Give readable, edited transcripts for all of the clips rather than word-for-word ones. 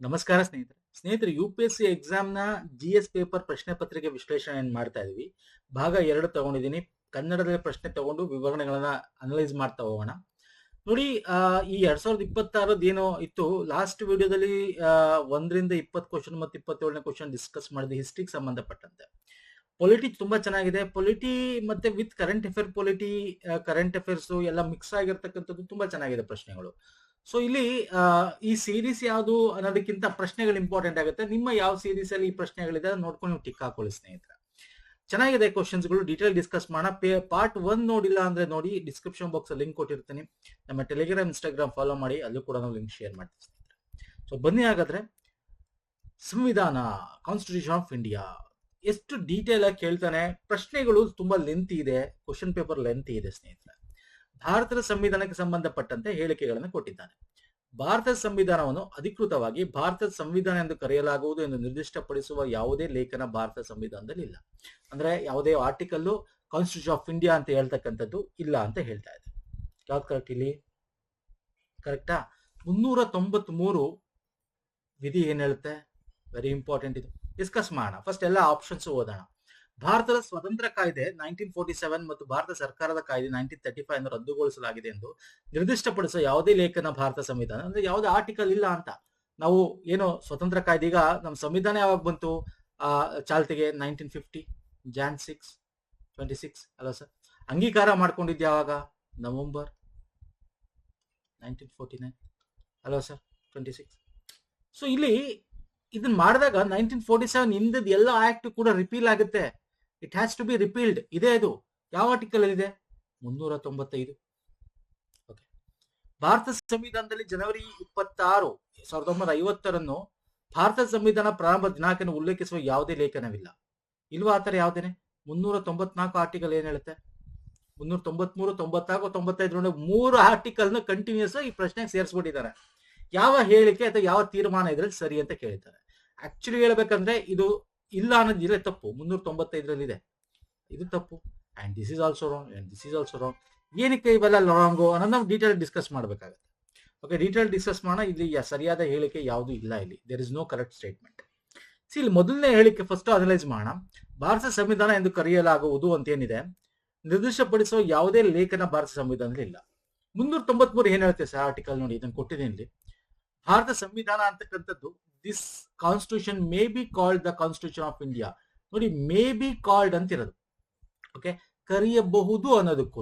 ನಮಸ್ಕಾರ ಸ್ನೇಹಿತರೆ UPSC ಎಕ್ಸಾಮ್ನ GS paper ಪ್ರಶ್ನೆ ಪತ್ರಿಕೆ ವಿಶ್ಲೇಷಣೆ ಮಾಡ್ತಾ ಇದೀವಿ. ಭಾಗ 2 ತಗೊಂಡಿದ್ದೀನಿ. ಕನ್ನಡದಲ್ಲಿ ಪ್ರಶ್ನೆ ತಗೊಂಡು ವಿವರಣೆಗಳನ್ನ ಅನಲೈಸ್ ಮಾಡ್ತಾ ಹೋಗೋಣ. ನೋಡಿ, ಈ 2026 ಏನೋ ಇತ್ತು. ಲಾಸ್ಟ್ ವಿಡಿಯೋದಲ್ಲಿ 1ರಿಂದ 20 ಕ್ವಶನ್ ಮತ್ತು 27ನೇ ಕ್ವಶನ್ ಡಿಸ್ಕಸ್ ಮಾಡಿದೆ ಹಿಸ್ಟ್ರಿಗೆ ಸಂಬಂಧಪಟ್ಟಂತೆ. ಪೊಲಿಟಿ ತುಂಬಾ ಚೆನ್ನಾಗಿದೆ. ಪೊಲಿಟಿ ಮತ್ತೆ with current affair current affairs ಎಲ್ಲ ಮಿಕ್ಸ್ ಆಗಿರ್ತಕ್ಕಂಥದ್ದು ತುಂಬಾ ಚೆನ್ನಾಗಿದೆ ಪ್ರಶ್ನೆಗಳು. ಸೊ ಇಲ್ಲಿ ಈ ಸೀರೀಸ್ ಯಾವುದು ಅನ್ನೋದಕ್ಕಿಂತ ಪ್ರಶ್ನೆಗಳು ಇಂಪಾರ್ಟೆಂಟ್ ಆಗುತ್ತೆ. ನಿಮ್ಮ ಯಾವ ಸೀರೀಸ್ ಅಲ್ಲಿ ಈ ಪ್ರಶ್ನೆಗಳಿದೆ ನೋಡ್ಕೊಂಡು ನೀವು ಟಿಕ್ ಹಾಕೊಳ್ಳಿ ಸ್ನೇಹಿತರೆ. ಚೆನ್ನಾಗಿದೆ ಕ್ವಶನ್ಸ್ಗಳು, ಡೀಟೇಲ್ ಡಿಸ್ಕಸ್ ಮಾಡೋಣ. ಪಾರ್ಟ್ 1 ನೋಡಿಲ್ಲ ಅಂದ್ರೆ ನೋಡಿ, ಡಿಸ್ಕ್ರಿಪ್ಷನ್ ಬಾಕ್ಸ್ ಲಿಂಕ್ ಕೊಟ್ಟಿರ್ತೀನಿ. ನಮ್ಮ ಟೆಲಿಗ್ರಾಮ್, ಇನ್ಸ್ಟಾಗ್ರಾಮ್ ಫಾಲೋ ಮಾಡಿ, ಅಲ್ಲೂ ಕೂಡ ನಾವು ಲಿಂಕ್ ಶೇರ್ ಮಾಡ್ತೀವಿ ಸ್ನೇಹಿತರೆ. ಸೊ ಬನ್ನಿ ಹಾಗಾದ್ರೆ. ಸಂವಿಧಾನ, ಕಾನ್ಸ್ಟಿಟ್ಯೂಷನ್ ಆಫ್ ಇಂಡಿಯಾ, ಎಷ್ಟು ಡೀಟೇಲ್ ಆಗಿ ಕೇಳ್ತಾನೆ. ಪ್ರಶ್ನೆಗಳು ತುಂಬಾ ಲೆಂತಿ ಇದೆ, ಕ್ವಶನ್ ಪೇಪರ್ ಲೆಂತಿ ಇದೆ ಸ್ನೇಹಿತರೆ. ಭಾರತದ ಸಂವಿಧಾನಕ್ಕೆ ಸಂಬಂಧಪಟ್ಟಂತೆ ಹೇಳಿಕೆಗಳನ್ನು ಕೊಟ್ಟಿದ್ದಾನೆ. ಭಾರತದ ಸಂವಿಧಾನವನ್ನು ಅಧಿಕೃತವಾಗಿ ಭಾರತದ ಸಂವಿಧಾನ ಎಂದು ಕರೆಯಲಾಗುವುದು ಎಂದು ನಿರ್ದಿಷ್ಟಪಡಿಸುವ ಯಾವುದೇ ಲೇಖನ ಭಾರತದ ಸಂವಿಧಾನದಲ್ಲಿ ಇಲ್ಲ. ಅಂದ್ರೆ ಯಾವುದೇ ಆರ್ಟಿಕಲ್ ಕಾನ್ಸ್ಟಿಟ್ಯೂಷನ್ ಆಫ್ ಇಂಡಿಯಾ ಅಂತ ಹೇಳ್ತಕ್ಕಂಥದ್ದು ಇಲ್ಲ ಅಂತ ಹೇಳ್ತಾ ಇದೆ. ಯಾವ್ದು ಕರೆಕ್ಟ್ ಇಲ್ಲಿ? ಕರೆಕ್ಟಾ? 393 ವಿಧಿ ಏನ್ ಹೇಳುತ್ತೆ? ವೆರಿ ಇಂಪಾರ್ಟೆಂಟ್ ಇದು. ಡಿಸ್ಕಸ್ ಮಾಡೋಣ. ಫಸ್ಟ್ ಎಲ್ಲ ಆಪ್ಷನ್ಸ್ ಓದೋಣ. ಭಾರತದ ಸ್ವತಂತ್ರ ಕಾಯ್ದೆ 1947 ಮತ್ತು ಭಾರತ ಸರ್ಕಾರದ ಕಾಯ್ದೆ 1935 ಅನ್ನು ರದ್ದುಗೊಳಿಸಲಾಗಿದೆ ಎಂದು ನಿರ್ದಿಷ್ಟಪಡಿಸುವ ಯಾವುದೇ ಲೇಖನ ಭಾರತ ಸಂವಿಧಾನ, ಅಂದ್ರೆ ಯಾವುದೇ ಆರ್ಟಿಕಲ್ ಇಲ್ಲ ಅಂತ. ನಾವು ಏನೋ ಸ್ವತಂತ್ರ ಕಾಯ್ದೆ, ಈಗ ನಮ್ಮ ಸಂವಿಧಾನ ಯಾವಾಗ ಬಂತು ಚಾಲ್ತಿಗೆ? 1950 ಜಾನ್ 6, 26 ಅಲ್ಲ ಸರ್? ಅಂಗೀಕಾರ ಮಾಡ್ಕೊಂಡಿದ್ದೆ ಯಾವಾಗ? ನವೆಂಬರ್ 1949 ಅಲ್ವಾ ಸರ್? 26. ಸೊ ಇಲ್ಲಿ ಇದನ್ನ ಮಾಡಿದಾಗ 1947 ಹಿಂದದ ಎಲ್ಲ ಆಕ್ಟ್ ಕೂಡ ರಿಪೀಲ್ ಆಗುತ್ತೆ. It has to be repealed. ಇದೆ ಅದು ಯಾವ ಆರ್ಟಿಕಲ್ ಇದೆ? 395. ಓಕೆ. ಭಾರತ ಸಂವಿಧಾನದಲ್ಲಿ ಜನವರಿ 26, 1950 ಭಾರತ ಸಂವಿಧಾನ ಪ್ರಾರಂಭ ದಿನಾಂಕವನ್ನು ಉಲ್ಲೇಖಿಸುವ ಯಾವುದೇ ಲೇಖನವಿಲ್ಲ. ಇಲ್ವಾ ಆತರ ಯಾವುದೇನೆ? 394 ಆರ್ಟಿಕಲ್ ಏನ್ ಹೇಳುತ್ತೆ? 393, 94, 95 3 ಆರ್ಟಿಕಲ್ ನ ಕಂಟಿನ್ಯೂಸ್ ಈ ಪ್ರಶ್ನೆಗೆ ಸೇರಿಸ್ಬಿಟ್ಟಿದ್ದಾರೆ. ಯಾವ ಹೇಳಿಕೆ ಅಥವಾ ಯಾವ ತೀರ್ಮಾನ ಇದ್ರಲ್ಲಿ ಸರಿ ಅಂತ ಕೇಳಿದ್ದಾರೆ. ಆಕ್ಚುಲಿ ಹೇಳ್ಬೇಕಂದ್ರೆ ಇದು ಇಲ್ಲ ಅನ್ನೋದಿಲ್ಲ, ತಪ್ಪು. 395 ಇದೆ, ಇದು ತಪ್ಪು. And this is also wrong, and this is also wrong. ಏನಕ್ಕೆ ಇವೆಲ್ಲ ರಾಂಗು ಅನ್ನೋದು ನಾವು ಡೀಟೇಲ್ ಡಿಸ್ಕಸ್ ಮಾಡಬೇಕಾಗುತ್ತೆ. ಓಕೆ, ಡೀಟೇಲ್ ಡಿಸ್ಕಸ್ ಮಾಡೋಣ. ಇಲ್ಲಿ ಸರಿಯಾದ ಹೇಳಿಕೆ ಯಾವುದು ಇಲ್ಲ. ಇಲ್ಲಿ there is no correct statement. ಇಲ್ಲಿ ಮೊದಲನೇ ಹೇಳಿಕೆ ಫಸ್ಟ್ ಅನಲೈಸ್ ಮಾಡೋಣ. ಭಾರತ ಸಂವಿಧಾನ ಎಂದು ಕರೆಯಲಾಗುವುದು ಅಂತ ಏನಿದೆ, ನಿರ್ದಿಷ್ಟಪಡಿಸುವ ಯಾವುದೇ ಲೇಖನ ಭಾರತ ಸಂವಿಧಾನದಲ್ಲಿ ಇಲ್ಲ. 393 ಏನ್ ಹೇಳ್ತೇವೆ ಸರ್ ಆರ್ಟಿಕಲ್? ನೋಡಿ, ಇದನ್ನು ಕೊಟ್ಟಿದ್ದೀನಿ ಇಲ್ಲಿ. ಭಾರತ ಸಂವಿಧಾನ ಅಂತಕ್ಕಂಥದ್ದು, this constitution may be called the constitution of India. ನೋಡಿ, ಮೇ ಬಿ ಕಾಲ್ಡ್ ಅಂತ ಇರೋದು. ಓಕೆ, ಕರೆಯಬಹುದು ಅನ್ನೋದಕ್ಕೂ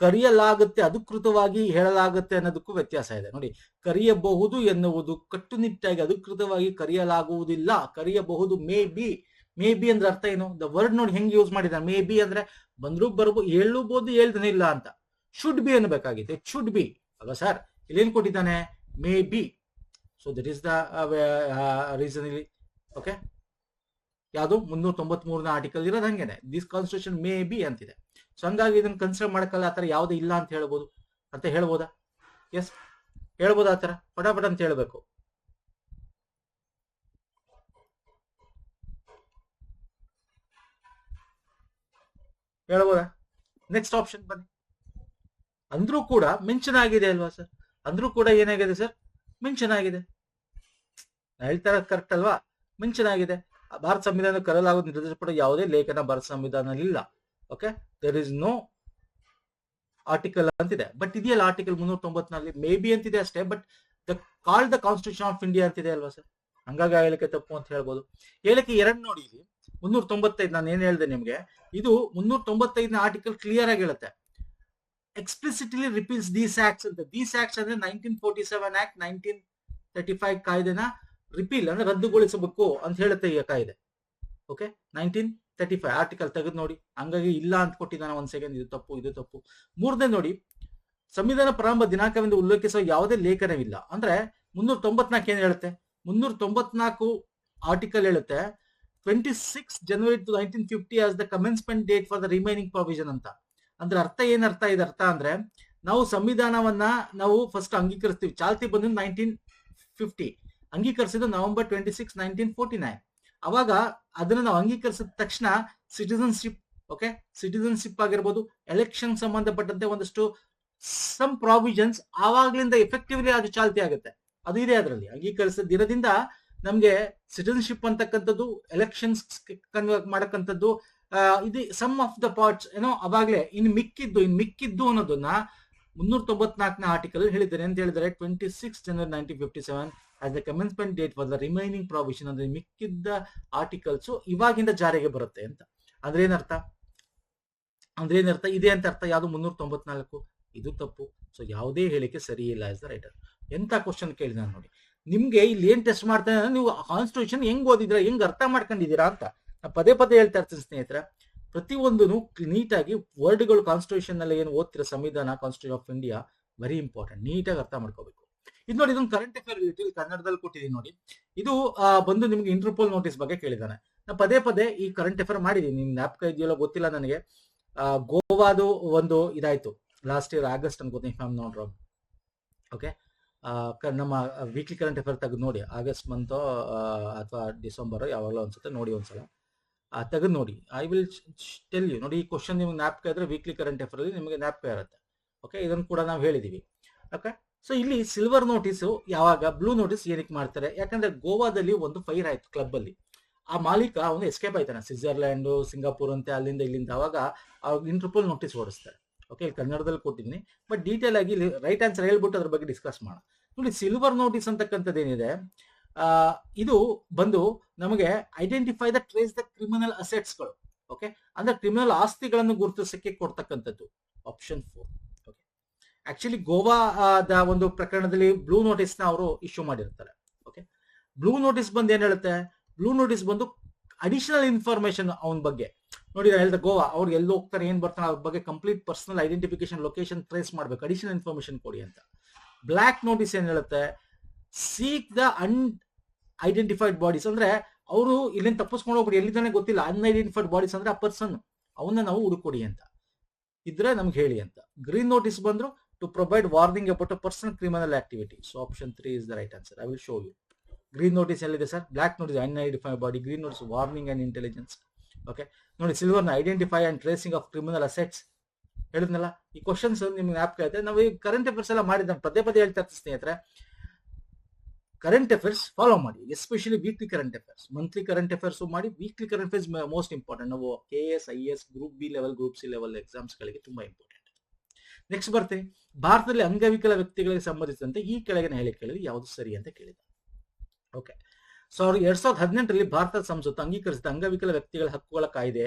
ಕರೆಯಲಾಗುತ್ತೆ, ಅಧಿಕೃತವಾಗಿ ಹೇಳಲಾಗುತ್ತೆ ಅನ್ನೋದಕ್ಕೂ ವ್ಯತ್ಯಾಸ ಇದೆ. ನೋಡಿ, ಕರೆಯಬಹುದು ಎನ್ನುವುದು ಕಟ್ಟುನಿಟ್ಟಾಗಿ ಅಧಿಕೃತವಾಗಿ ಕರೆಯಲಾಗುವುದಿಲ್ಲ. ಕರೆಯಬಹುದು, ಮೇ ಬಿ. ಮೇ ಬಿ ಅಂದ್ರೆ ಅರ್ಥ ಏನು? ದ ವರ್ಡ್ ನೋಡಿ ಹೆಂಗ್ ಯೂಸ್ ಮಾಡಿದ್ದಾರೆ. ಮೇ ಬಿ ಅಂದ್ರೆ ಬಂದ್ರು ಬರ್ಬೋದು, ಹೇಳಬಹುದು, ಹೇಳ್ತಾನೆ ಇಲ್ಲ ಅಂತ. ಶುಡ್ ಬಿ ಅನ್ಬೇಕಾಗಿತ್ತು. ಇಟ್ ಶುಡ್ ಬಿ ಅಲ್ವಾ ಸರ್? ಇಲ್ಲೇನ್ ಕೊಟ್ಟಿದ್ದಾನೆ? May be. So that is the reason ಇಲ್ಲಿ. ಓಕೆ, ಯಾವುದು? 393ನೇ ಆರ್ಟಿಕಲ್ ಇರೋದು ಹಂಗೇನೆ. ದಿಸ್ ಕಾನ್ಸ್ಟಿಟ್ಯೂಷನ್ ಮೇ ಬಿ ಅಂತಿದೆ. ಸೊ ಹಂಗಾಗಿ ಇದನ್ನ ಕನ್ಸಿಡರ್ ಮಾಡಕ್ಕಲ್ಲ. ಆತರ ಯಾವ್ದು ಇಲ್ಲ ಅಂತ ಹೇಳ್ಬೋದು ಅಂತ ಹೇಳ್ಬೋದಾ? ಎಸ್, ಹೇಳ್ಬೋದು. ಆತರ ಪಟಾಪಟ ಅಂತ ಹೇಳ್ಬೇಕು. ಹೇಳ್ಬೋದಾ? ನೆಕ್ಸ್ಟ್ ಆಪ್ಷನ್ ಬನ್ನಿ. ಅಂದ್ರೂ ಕೂಡ ಮೆನ್ಷನ್ ಆಗಿದೆ ಅಲ್ವಾ ಸರ್? ಅಂದ್ರೂ ಕೂಡ ಏನಾಗಿದೆ ಸರ್? ಮೆನ್ಷನ್ ಆಗಿದೆ. ಹೇಳ್ತಾ ಕರೆಕ್ಟ್ ಅಲ್ವಾ? ಮೆನ್ಷನ್ ಆಗಿದೆ. ಭಾರತ ಸಂವಿಧಾನ ಕರೆಯಲಾಗುವುದು ನಿರ್ದಿಷ್ಟಪಟ್ಟ ಯಾವುದೇ ಲೇಖನ ಭಾರತ ಸಂವಿಧಾನದಲ್ಲಿ ಇಲ್ಲ. Okay, there is no article ಅಂತಿದೆ. ಬಟ್ ಇದೆಯಲ್ಲ ಆರ್ಟಿಕಲ್ 394 ಮೇ ಬಿ ಅಂತಿದೆ ಅಷ್ಟೇ. But the call the constitution of India ಅಂತಿದೆ ಅಲ್ವಾ ಸರ್? ಹಂಗಾಗಿ ಆ ಹೇಳಿಕೆ ತಪ್ಪು ಅಂತ ಹೇಳ್ಬೋದು. ಹೇಳಿಕೆ 2 ನೋಡಿ, ಇಲ್ಲಿ 395 ನಾನು ಏನ್ ಹೇಳಿದೆ ನಿಮ್ಗೆ, ಇದು 395ನೇ ಆರ್ಟಿಕಲ್ ಕ್ಲಿಯರ್ ಆಗಿ ಹೇಳುತ್ತೆ. ಎಕ್ಸ್ಪ್ಲಿಸಿಟ್ಲಿ ರಿಪೀಟ್ಸ್ ದೀಸ್ ಆಕ್ಟ್ಸ್ ಅಂತ. ದೀಸ್ ಆಕ್ಟ್ಸ್ ಅಂದ್ರೆ 1947 ಆಕ್ಟ್, 1935 ಕಾಯ್ದೆನ ರಿಪೀಲ್ ಅಂದ್ರೆ ರದ್ದುಗೊಳಿಸಬೇಕು ಅಂತ ಹೇಳುತ್ತೆ ಈ ಕಾಯ್ದೆ. ಓಕೆ, 1935 ಆರ್ಟಿಕಲ್ ತೆಗೆದು ನೋಡಿ. ಹಂಗಾಗಿ ಇಲ್ಲ ಅಂತ ಕೊಟ್ಟಿದ್ದಾನೆ. 1 ಸೆಕೆಂಡ್, ಇದು ತಪ್ಪು, ಇದು ತಪ್ಪು. 3ನೇ ನೋಡಿ, ಸಂವಿಧಾನ ಪ್ರಾರಂಭ ದಿನಾಂಕವೆಂದು ಉಲ್ಲೇಖಿಸುವ ಯಾವುದೇ ಲೇಖನವಿಲ್ಲ. ಅಂದ್ರೆ 394 ಏನ್ ಹೇಳುತ್ತೆ? 394 ಆರ್ಟಿಕಲ್ ಹೇಳುತ್ತೆ 26 ಜನವರಿ 1950 as the commencement date for the remaining provision ಅಂತ. ಅಂದ್ರೆ ಅರ್ಥ ಏನರ್ಥ? ಇದು ಅರ್ಥ ಅಂದ್ರೆ ನಾವು ಸಂವಿಧಾನವನ್ನ ನಾವು ಫಸ್ಟ್ ಅಂಗೀಕರಿಸ್ತೀವಿ. ಚಾಲ್ತಿ ಬಂದು 1950, ಅಂಗೀಕರಿಸಿದ್ದು ನವೆಂಬರ್ 26, 1949. ಅವಾಗ ಅದನ್ನ ನಾವು ಅಂಗೀಕರಿಸಿದ ತಕ್ಷಣ ಸಿಟಿಸನ್ಶಿಪ್, ಓಕೆ, ಸಿಟಿಸನ್ಶಿಪ್ ಆಗಿರ್ಬೋದು, ಎಲೆಕ್ಷನ್ ಸಂಬಂಧಪಟ್ಟಂತೆ ಒಂದಷ್ಟು ಸಮ್ ಪ್ರಾವಿಷನ್ಸ್ ಆವಾಗ್ಲಿಂದ ಎಫೆಕ್ಟಿವ್ಲಿ ಅದು ಚಾಲ್ತಿ ಆಗುತ್ತೆ. ಅದು ಇದೆ ಅದರಲ್ಲಿ ಅಂಗೀಕರಿಸಿದ ದಿನದಿಂದ ನಮ್ಗೆ ಸಿಟಿಸನ್ಶಿಪ್ ಅಂತಕ್ಕಂಥದ್ದು, ಎಲೆಕ್ಷನ್ಸ್ ಮಾಡಕ್ಕಂಥದ್ದು, ಇದು ಸಮ್ ಆಫ್ ದ ಪಾರ್ಟ್ಸ್ ಏನೋ ಅವಾಗ್ಲೇ ಇನ್ನು ಮಿಕ್ಕಿದ್ದು ಅನ್ನೋದನ್ನ 394ನೇ ಆರ್ಟಿಕಲ್ ಹೇಳಿದ್ದಾರೆ. ಅಂತ ಹೇಳಿದರೆ 26 ಜನವರಿ 1957 as the commencement date for the remaining provision. ಅಂದ್ರೆ ಮಿಕ್ಕಿದ್ದ ಆರ್ಟಿಕಲ್ಸ್ ಇವಾಗಿಂದ ಜಾರಿಗೆ ಬರುತ್ತೆ ಅಂತ. ಅಂದ್ರೆ ಏನರ್ಥ ಇದೆ ಅಂತ ಅರ್ಥ. ಯಾವುದು 394? ಇದು ತಪ್ಪು. ಸೊ ಯಾವುದೇ ಹೇಳಿಕೆ ಸರಿ ಇಲ್ಲ ಆಸ್ ದ ರೈಟರ್. ಎಂತ ಕ್ವಶನ್ ಕೇಳಿದ ನೋಡಿ. ನಿಮ್ಗೆ ಇಲ್ಲಿ ಏನ್ ಟೆಸ್ಟ್ ಮಾಡ್ತಾನೆ, ನೀವು ಕಾನ್ಸ್ಟಿಟ್ಯೂಷನ್ ಹೆಂಗ್ ಓದಿದ್ರ, ಹೆಂಗ್ ಅರ್ಥ ಮಾಡ್ಕೊಂಡಿದ್ದೀರಾ ಅಂತ ನಾ ಪದೇ ಹೇಳ್ತಾ ಇರ್ತೀನಿ ಸ್ನೇಹಿತರ. ಪ್ರತಿಯೊಂದು ನೀಟಾಗಿ ವರ್ಡ್ಗಳು ಕಾನ್ಸ್ಟಿಟ್ಯೂಷನ್ ನಲ್ಲಿ ಏನು ಓದ್ತಿರೋ ಸಂವಿಧಾನ, constitution of India very important, ನೀಟಾಗಿ ಅರ್ಥ ಮಾಡ್ಕೋಬೇಕು. ಇದು ನೋಡಿ, ಇದೊಂದು ಕರೆಂಟ್ ಅಫೇರ್ ಕನ್ನಡದಲ್ಲಿ ಕೊಟ್ಟಿದ್ದೀನಿ ನೋಡಿ. ಇದು ಬಂದು ನಿಮ್ಗೆ ಇಂಟರ್ಪೋಲ್ ನೋಟಿಸ್ ಬಗ್ಗೆ ಕೇಳಿದಾನೆ. ನಾ ಪದೇ ಈ ಕರೆಂಟ್ ಅಫೇರ್ ಮಾಡಿದೀನಿ. ನಿಮ್ ಜ್ಞಾಪಕ ಇದೆಯಲ್ಲ ಗೊತ್ತಿಲ್ಲ ನನಗೆ. ಗೋವಾದು ಒಂದು ಇದಾಯ್ತು ಲಾಸ್ಟ್ ಇಯರ್ ಆಗಸ್ಟ್ ಅನ್ಕೋತೀನಿ, if I am not wrong. Okay, ನಮ್ಮ ವೀಕ್ಲಿ ಕರೆಂಟ್ ಅಫೇರ್ ತೆಗೆದು ನೋಡಿ, ಆಗಸ್ಟ್ ಮಂತ್ ಅಥವಾ ಡಿಸೆಂಬರ್ ಯಾವಾಗಲೂ ಅನ್ಸುತ್ತೆ, ನೋಡಿ ಒಂದ್ಸಲ ತೆಗೆದು ನೋಡಿ. I will tell you. ನೋಡಿ, ಈ ಕ್ವಶನ್ ನಿಮ್ಗೆ ಜ್ಞಾಪಕ ಇದ್ರೆ ವೀಕ್ಲಿ ಕರೆಂಟ್ ಅಫೇರ್ ಅಲ್ಲಿ ನಿಮಗೆ ಜ್ಞಾಪಕ ಇರುತ್ತೆ. ಓಕೆ, ಇದನ್ನು ಕೂಡ ನಾವು ಹೇಳಿದೀವಿ. ಓಕೆ, ಸೊ ಇಲ್ಲಿ ಸಿಲ್ವರ್ ನೋಟಿಸ್ ಯಾವಾಗ, ಬ್ಲೂ ನೋಟಿಸ್ ಏನಕ್ಕೆ ಮಾಡ್ತಾರೆ? ಯಾಕಂದ್ರೆ ಗೋವಾದಲ್ಲಿ ಒಂದು ಫೈರ್ ಆಯ್ತು ಕ್ಲಬ್ ಅಲ್ಲಿ. ಆ ಮಾಲೀಕ ಅವನು ಎಸ್ಕೇಪ್ ಆಯ್ತಾನೆ, ಸ್ವಿಟ್ಜರ್ಲ್ಯಾಂಡ್, ಸಿಂಗಾಪುರ್ ಅಂತ ಅಲ್ಲಿಂದ ಇಲ್ಲಿಂದ. ಅವಾಗ ಇಂಟರ್ಪೋಲ್ ನೋಟಿಸ್ ಓಡಿಸ್ತಾರೆ. ಓಕೆ, ಕನ್ನಡದಲ್ಲಿ ಕೊಟ್ಟಿದ್ದೀನಿ, ಬಟ್ ಡೀಟೇಲ್ ಆಗಿ ರೈಟ್ ಆನ್ಸರ್ ಹೇಳ್ಬಿಟ್ಟು ಅದ್ರ ಬಗ್ಗೆ ಡಿಸ್ಕಸ್ ಮಾಡೋಣ. ನೋಡಿ, ಸಿಲ್ವರ್ ನೋಟಿಸ್ ಅಂತಕ್ಕಂಥದ್ದು ಏನಿದೆ, ಇದು ಬಂದು ನಮಗೆ identify the trace the criminal ಅಸೆಟ್ಸ್ಗಳು. ಓಕೆ, ಅಂದ್ರೆ ಕ್ರಿಮಿನಲ್ ಆಸ್ತಿಗಳನ್ನು ಗುರುತಿಸಕ್ಕೆ ಕೊಡ್ತಕ್ಕಂಥದ್ದು. ಆಪ್ಷನ್ 4. ಓಕೆ, ಆಕ್ಚುಲಿ ಗೋವಾದ ಒಂದು ಪ್ರಕರಣದಲ್ಲಿ ಬ್ಲೂ ನೋಟಿಸ್ ನ ಅವರು ಇಶ್ಯೂ ಮಾಡಿರ್ತಾರೆ. ಓಕೆ, ಬ್ಲೂ ನೋಟಿಸ್ ಬಂದು ಏನ್ ಹೇಳುತ್ತೆ? ಬ್ಲೂ ನೋಟಿಸ್ ಬಂದು ಅಡಿಷನಲ್ ಇನ್ಫಾರ್ಮೇಶನ್ ಅವನ ಬಗ್ಗೆ. ನೋಡಿ, ಹೇಳಿದ ಗೋವಾ ಅವ್ರು ಎಲ್ಲಿ ಹೋಗ್ತಾರೆ, ಏನ್ ಬರ್ತಾರೆ, ಅವ್ರ ಬಗ್ಗೆ complete personal identification, location trace ಮಾಡ್ಬೇಕು, ಅಡಿಷನಲ್ ಇನ್ಫಾರ್ಮೇಶನ್ ಕೊಡಿ ಅಂತ. ಬ್ಲಾಕ್ ನೋಟಿಸ್ ಏನ್ ಹೇಳುತ್ತೆ? Seek the unidentified bodies. ಅಂದ್ರೆ ಅವರು ಇಲ್ಲಿಂದ ತಪ್ಪಿಸ್ಕೊಂಡು ಹೋಗ್ಬಿಡಿ, ಎಲ್ಲಿದ್ದಾನೆ ಗೊತ್ತಿಲ್ಲ, ಅನ್ಐಡೆಂಟಿಫೈಡ್ ಬಾಡೀಸ್ ಅಂದ್ರೆ ಆ ಪರ್ಸನ್, ಅವನ್ನ ನಾವು ಹುಡುಕೊಡಿ ಅಂತ ಇದ್ರೆ ನಮ್ಗೆ ಹೇಳಿ ಅಂತ. ಗ್ರೀನ್ ನೋಟಿಸ್ ಬಂದ್ರು to provide warning about a personal criminal activity. So option 3 is the right answer. I will show you. Green notice ಎಲ್ಲಿದೆ sir? Black notice unidentified body, green notice warning and intelligence. Okay, ನೋಡಿ, silver ನ identify and tracing of criminal assets ಹೇಳಿದ್ನಲ್ಲ. ಈ questions ನಿಮ್ಗೆ ಜ್ಞಾಪಕ ಇದೆ. ನಾವು ಈ ಕರೆಂಟ್ ಅಫೇರ್ಸ್ ಎಲ್ಲ ಮಾಡಿದ್ದ ಪದೇ ಹೇಳ್ತಾ ಇರ್ತೀನಿ ಸ್ನೇಹಿತರೆ. ಕರೆಂಟ್ ಅಫೇರ್ಸ್ ಫಾಲೋ ಮಾಡಿ, especially weekly current affairs. Monthly current affairs ಮಾಡಿ, weekly current affairs most important. ನಾವು KS, IS, group B level, group C level exams ಗಳಿಗೆ ತುಂಬಾ ಇಂಪಾರ್ಟೆಂಟ್. ನೆಕ್ಸ್ಟ್ ಬರ್ತೀನಿ. ಭಾರತದಲ್ಲಿ ಅಂಗವಿಕಲ ವ್ಯಕ್ತಿಗಳಿಗೆ ಸಂಬಂಧಿಸಿದಂತೆ ಈ ಕೆಳಗಿನ ಹೇಳಿಕೆಗಳಲ್ಲಿ ಯಾವುದು ಸರಿ ಅಂತ ಕೇಳಿದ. ಓಕೆ, 2018ರಲ್ಲಿ ಭಾರತದ ಸಂಸತ್ತು ಅಂಗೀಕರಿಸಿದ ಅಂಗವಿಕಲ ವ್ಯಕ್ತಿಗಳ ಹಕ್ಕುಗಳ ಕಾಯ್ದೆ.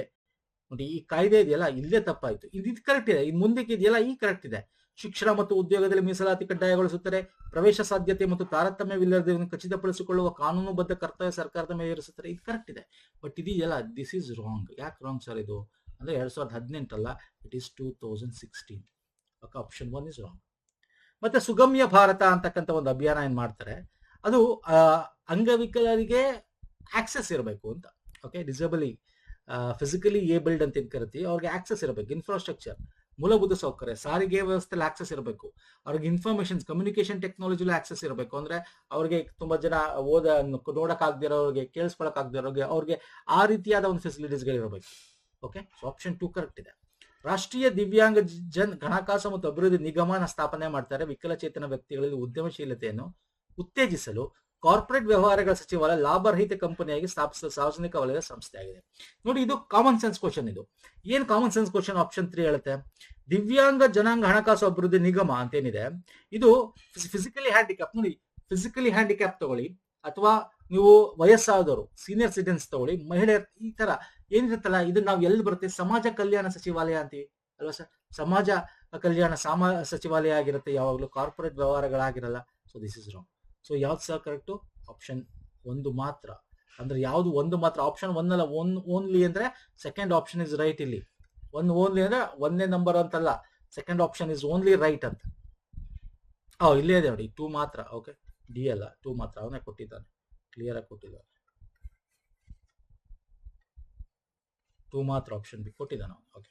ನೋಡಿ, ಈ ಕಾಯ್ದೆ ಇದೆಯಲ್ಲ, ಇಲ್ಲೇ ತಪ್ಪಾಯ್ತು. ಇದು ಕರೆಕ್ಟ್ ಇದೆ, ಇದು ಮುಂದಕ್ಕೆ ಇದೆಯಲ್ಲ, ಈ ಕರೆಕ್ಟ್ ಇದೆ. ಶಿಕ್ಷಣ ಮತ್ತು ಉದ್ಯೋಗದಲ್ಲಿ ಮೀಸಲಾತಿ ಕಡ್ಡಾಯಗೊಳಿಸುತ್ತದೆ. ಪ್ರವೇಶ ಸಾಧ್ಯತೆ ಮತ್ತು ತಾರತಮ್ಯವಿಲ್ಲದನ್ನು ಖಚಿತಪಡಿಸಿಕೊಳ್ಳುವ ಕಾನೂನುಬದ್ಧ ಕರ್ತವ್ಯ ಸರ್ಕಾರದ ಮೇಲೆ ಇರಿಸುತ್ತಾರೆ. ಇದು ಕರೆಕ್ಟ್ ಇದೆ. ಬಟ್ ಇದೆಯಲ್ಲ, ದಿಸ್ ಈಸ್ ರಾಂಗ್. ಯಾಕೆ ರಾಂಗ್ ಸರ್ ಇದು ಅಂದ್ರೆ 2018 ಅಲ್ಲ, it is 2016. Okay, option 1 is wrong. ಮತ್ತೆ ಸುಗಮ್ಯ ಭಾರತ ಅಂತಕ್ಕಂಥ ಒಂದು ಅಭಿಯಾನ ಏನ್ ಮಾಡ್ತಾರೆ, ಅದು ಅಂಗವಿಕಲರಿಗೆ ಆಕ್ಸೆಸ್ ಇರಬೇಕು ಅಂತ. ಓಕೆ, ಡಿಸೇಬಲಿ ಫಿಸಿಕಲಿ ಏಬಲ್ಡ್ ಅಂತ ಏನ್ ಕರಿತೀವಿ, ಅವ್ರಿಗೆ ಆಕ್ಸೆಸ್ ಇರಬೇಕು. ಇನ್ಫ್ರಾಸ್ಟ್ರಕ್ಚರ್, ಮೂಲಭೂತ ಸೌಕರ್ಯ, ಸಾರಿಗೆ ವ್ಯವಸ್ಥೆಯಲ್ಲಿ ಆಕ್ಸೆಸ್ ಇರಬೇಕು. ಅವ್ರಿಗೆ ಇನ್ಫಾರ್ಮೇಶನ್, ಕಮ್ಯುನಿಕೇಶನ್ ಟೆಕ್ನಾಲಜಿಲಿ ಆಕ್ಸೆಸ್ ಇರಬೇಕು. ಅಂದ್ರೆ ಅವ್ರಿಗೆ ತುಂಬಾ ಜನ ನೋಡಕ್ ಆಗದಿರೋರಿಗೆ, ಕೇಳಿಸ್ಕೊಳಕ್ ಆಗದಿರೋರಿಗೆ, ಅವ್ರಿಗೆ ಆ ರೀತಿಯಾದ ಒಂದು ಫೆಸಿಲಿಟೀಸ್ಗಳು ಇರಬೇಕು. ಓಕೆ, ಸೊ ಆಪ್ಷನ್ 2 ಕರೆಕ್ಟ್ ಇದೆ. ರಾಷ್ಟ್ರೀಯ ದಿವ್ಯಾಂಗ ಹಣಕಾಸು ಮತ್ತು ಅಭಿವೃದ್ಧಿ ನಿಗಮನ ಸ್ಥಾಪನೆ ಮಾಡ್ತಾರೆ. ವಿಕಲಚೇತನ ವ್ಯಕ್ತಿಗಳಲ್ಲಿ ಉದ್ಯಮಶೀಲತೆಯನ್ನು ಉತ್ತೇಜಿಸಲು ಕಾರ್ಪೊರೇಟ್ ವ್ಯವಹಾರಗಳ ಸಚಿವಾಲಯ ಲಾಭರಹಿತ ಕಂಪನಿಯಾಗಿ ಸ್ಥಾಪಿಸಿದ ಸಾರ್ವಜನಿಕ ವಲಯದ ಸಂಸ್ಥೆ ಆಗಿದೆ. ನೋಡಿ, ಇದು ಕಾಮನ್ ಸೆನ್ಸ್ ಕ್ವಶನ್. ಇದು ಏನ್ ಕಾಮನ್ ಸೆನ್ಸ್ ಕ್ವಶನ್? ಆಪ್ಷನ್ 3 ಹೇಳುತ್ತೆ. ದಿವ್ಯಾಂಗ ಜನಾಂಗ ಹಣಕಾಸು ಅಭಿವೃದ್ಧಿ ನಿಗಮ ಅಂತೇನಿದೆ, ಇದು ಫಿಸಿಕಲಿ ಹ್ಯಾಂಡಿಕ್ಯಾಪ್. ನೋಡಿ, ಫಿಸಿಕಲಿ ಹ್ಯಾಂಡಿಕ್ಯಾಪ್ ತಗೊಳ್ಳಿ, ಅಥವಾ ನೀವು ವಯಸ್ಸಾದವರು ಸೀನಿಯರ್ ಸಿಟಿಜನ್ಸ್ ತಗೊಳ್ಳಿ, ಮಹಿಳೆಯರು, ಈ ತರ ಏನಿರುತ್ತಲ್ಲ, ಇದು ನಾವು ಎಲ್ಲಿ ಬರುತ್ತೆ? ಸಮಾಜ ಕಲ್ಯಾಣ ಸಚಿವಾಲಯ ಅಂತೀವಿ ಅಲ್ವಾ ಸರ್? ಸಮಾಜ ಕಲ್ಯಾಣ ಸಚಿವಾಲಯ ಆಗಿರುತ್ತೆ ಯಾವಾಗಲೂ, ಕಾರ್ಪೊರೇಟ್ ವ್ಯವಹಾರಗಳಾಗಿರಲ್ಲ. So this is wrong. So ಯಾವ್ದು ಸಹ ಕರೆಕ್ಟು? ಆಪ್ಷನ್ 1 ಮಾತ್ರ. ಅಂದ್ರೆ ಯಾವ್ದು 1 ಮಾತ್ರ? ಆಪ್ಷನ್ 1 ಅಲ್ಲ, ಓನ್ಲಿ ಅಂದ್ರೆ ಸೆಕೆಂಡ್ ಆಪ್ಷನ್ ಇಸ್ ರೈಟ್. ಇಲ್ಲಿ 1 ಓನ್ಲಿ ಅಂದ್ರೆ 1ನೇ ನಂಬರ್ ಅಂತಲ್ಲ, second option is only right ಅಂತ. ಇಲ್ಲೇ ಇದೆ ನೋಡಿ, 2 ಮಾತ್ರ. ಓಕೆ, ಡಿ ಅಲ್ಲ, 2 ಮಾತ್ರ. ಅವನೇ ಕೊಟ್ಟಿದ್ದಾನೆ, ಕ್ಲಿಯರ್ ಆಗಿ ಕೊಟ್ಟಿದ್ದಾನೆ. 2 ಮಾತ್ರ ಆಪ್ಷನ್ ಬಿ ಕೊಟ್ಟಿದ್ದಾನೆ. Okay,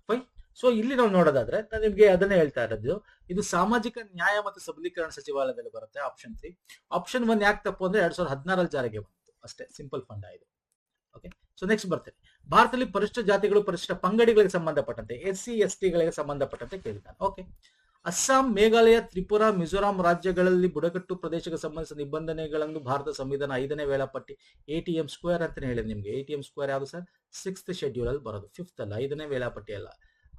fine. ಸೊ ಇಲ್ಲಿ ನಾವು ನೋಡೋದಾದ್ರೆ ನಾನು ನಿಮ್ಗೆ ಅದನ್ನೇ ಹೇಳ್ತಾ ಇರೋದು, ಇದು ಸಾಮಾಜಿಕ ನ್ಯಾಯ ಮತ್ತು ಸಬಲೀಕರಣ ಸಚಿವಾಲಯದಲ್ಲಿ ಬರುತ್ತೆ. ಆಪ್ಷನ್ 3. ಆಪ್ಷನ್ 1 ಯಾಕೆ ತಪ್ಪು ಅಂದ್ರೆ 2016ರಲ್ಲಿ ಜಾರಿಗೆ ಬಂತು ಅಷ್ಟೇ. ಸಿಂಪಲ್ ಫಂಡ ಇದು. ಓಕೆ, ಸೊ ನೆಕ್ಸ್ಟ್ ಬರ್ತೇನೆ. ಭಾರತದಲ್ಲಿ ಪರಿಶಿಷ್ಟ ಜಾತಿಗಳು, ಪರಿಶಿಷ್ಟ ಪಂಗಡಿಗಳಿಗೆ ಸಂಬಂಧಪಟ್ಟಂತೆ, SC ST ಗಳಿಗೆ ಸಂಬಂಧಪಟ್ಟಂತೆ ಕೇಳಿದ್ದಾನೆ. ಓಕೆ, ಅಸ್ಸಾಂ, ಮೇಘಾಲಯ, ತ್ರಿಪುರಾ, ಮಿಜೋರಾಂ ರಾಜ್ಯಗಳಲ್ಲಿ ಬುಡಕಟ್ಟು ಪ್ರದೇಶಕ್ಕೆ ಸಂಬಂಧಿಸಿದ ನಿಬಂಧನೆಗಳನ್ನು ಭಾರತ ಸಂವಿಧಾನ 5ನೇ ವೇಳಾಪಟ್ಟಿ ATM ಸ್ಕ್ವೇರ್ ಅಂತಾನೆ ಹೇಳಿದೆ ನಿಮ್ಗೆ. ATM ಸ್ಕ್ವೇರ್ ಯಾವುದು ಸರ್? 6th ಶೆಡ್ಯೂಲ್ ಅಲ್ಲಿ ಬರೋದು. 5th ಅಲ್ಲ, 5ನೇ ವೇಳಾಪಟ್ಟಿ ಅಲ್ಲ,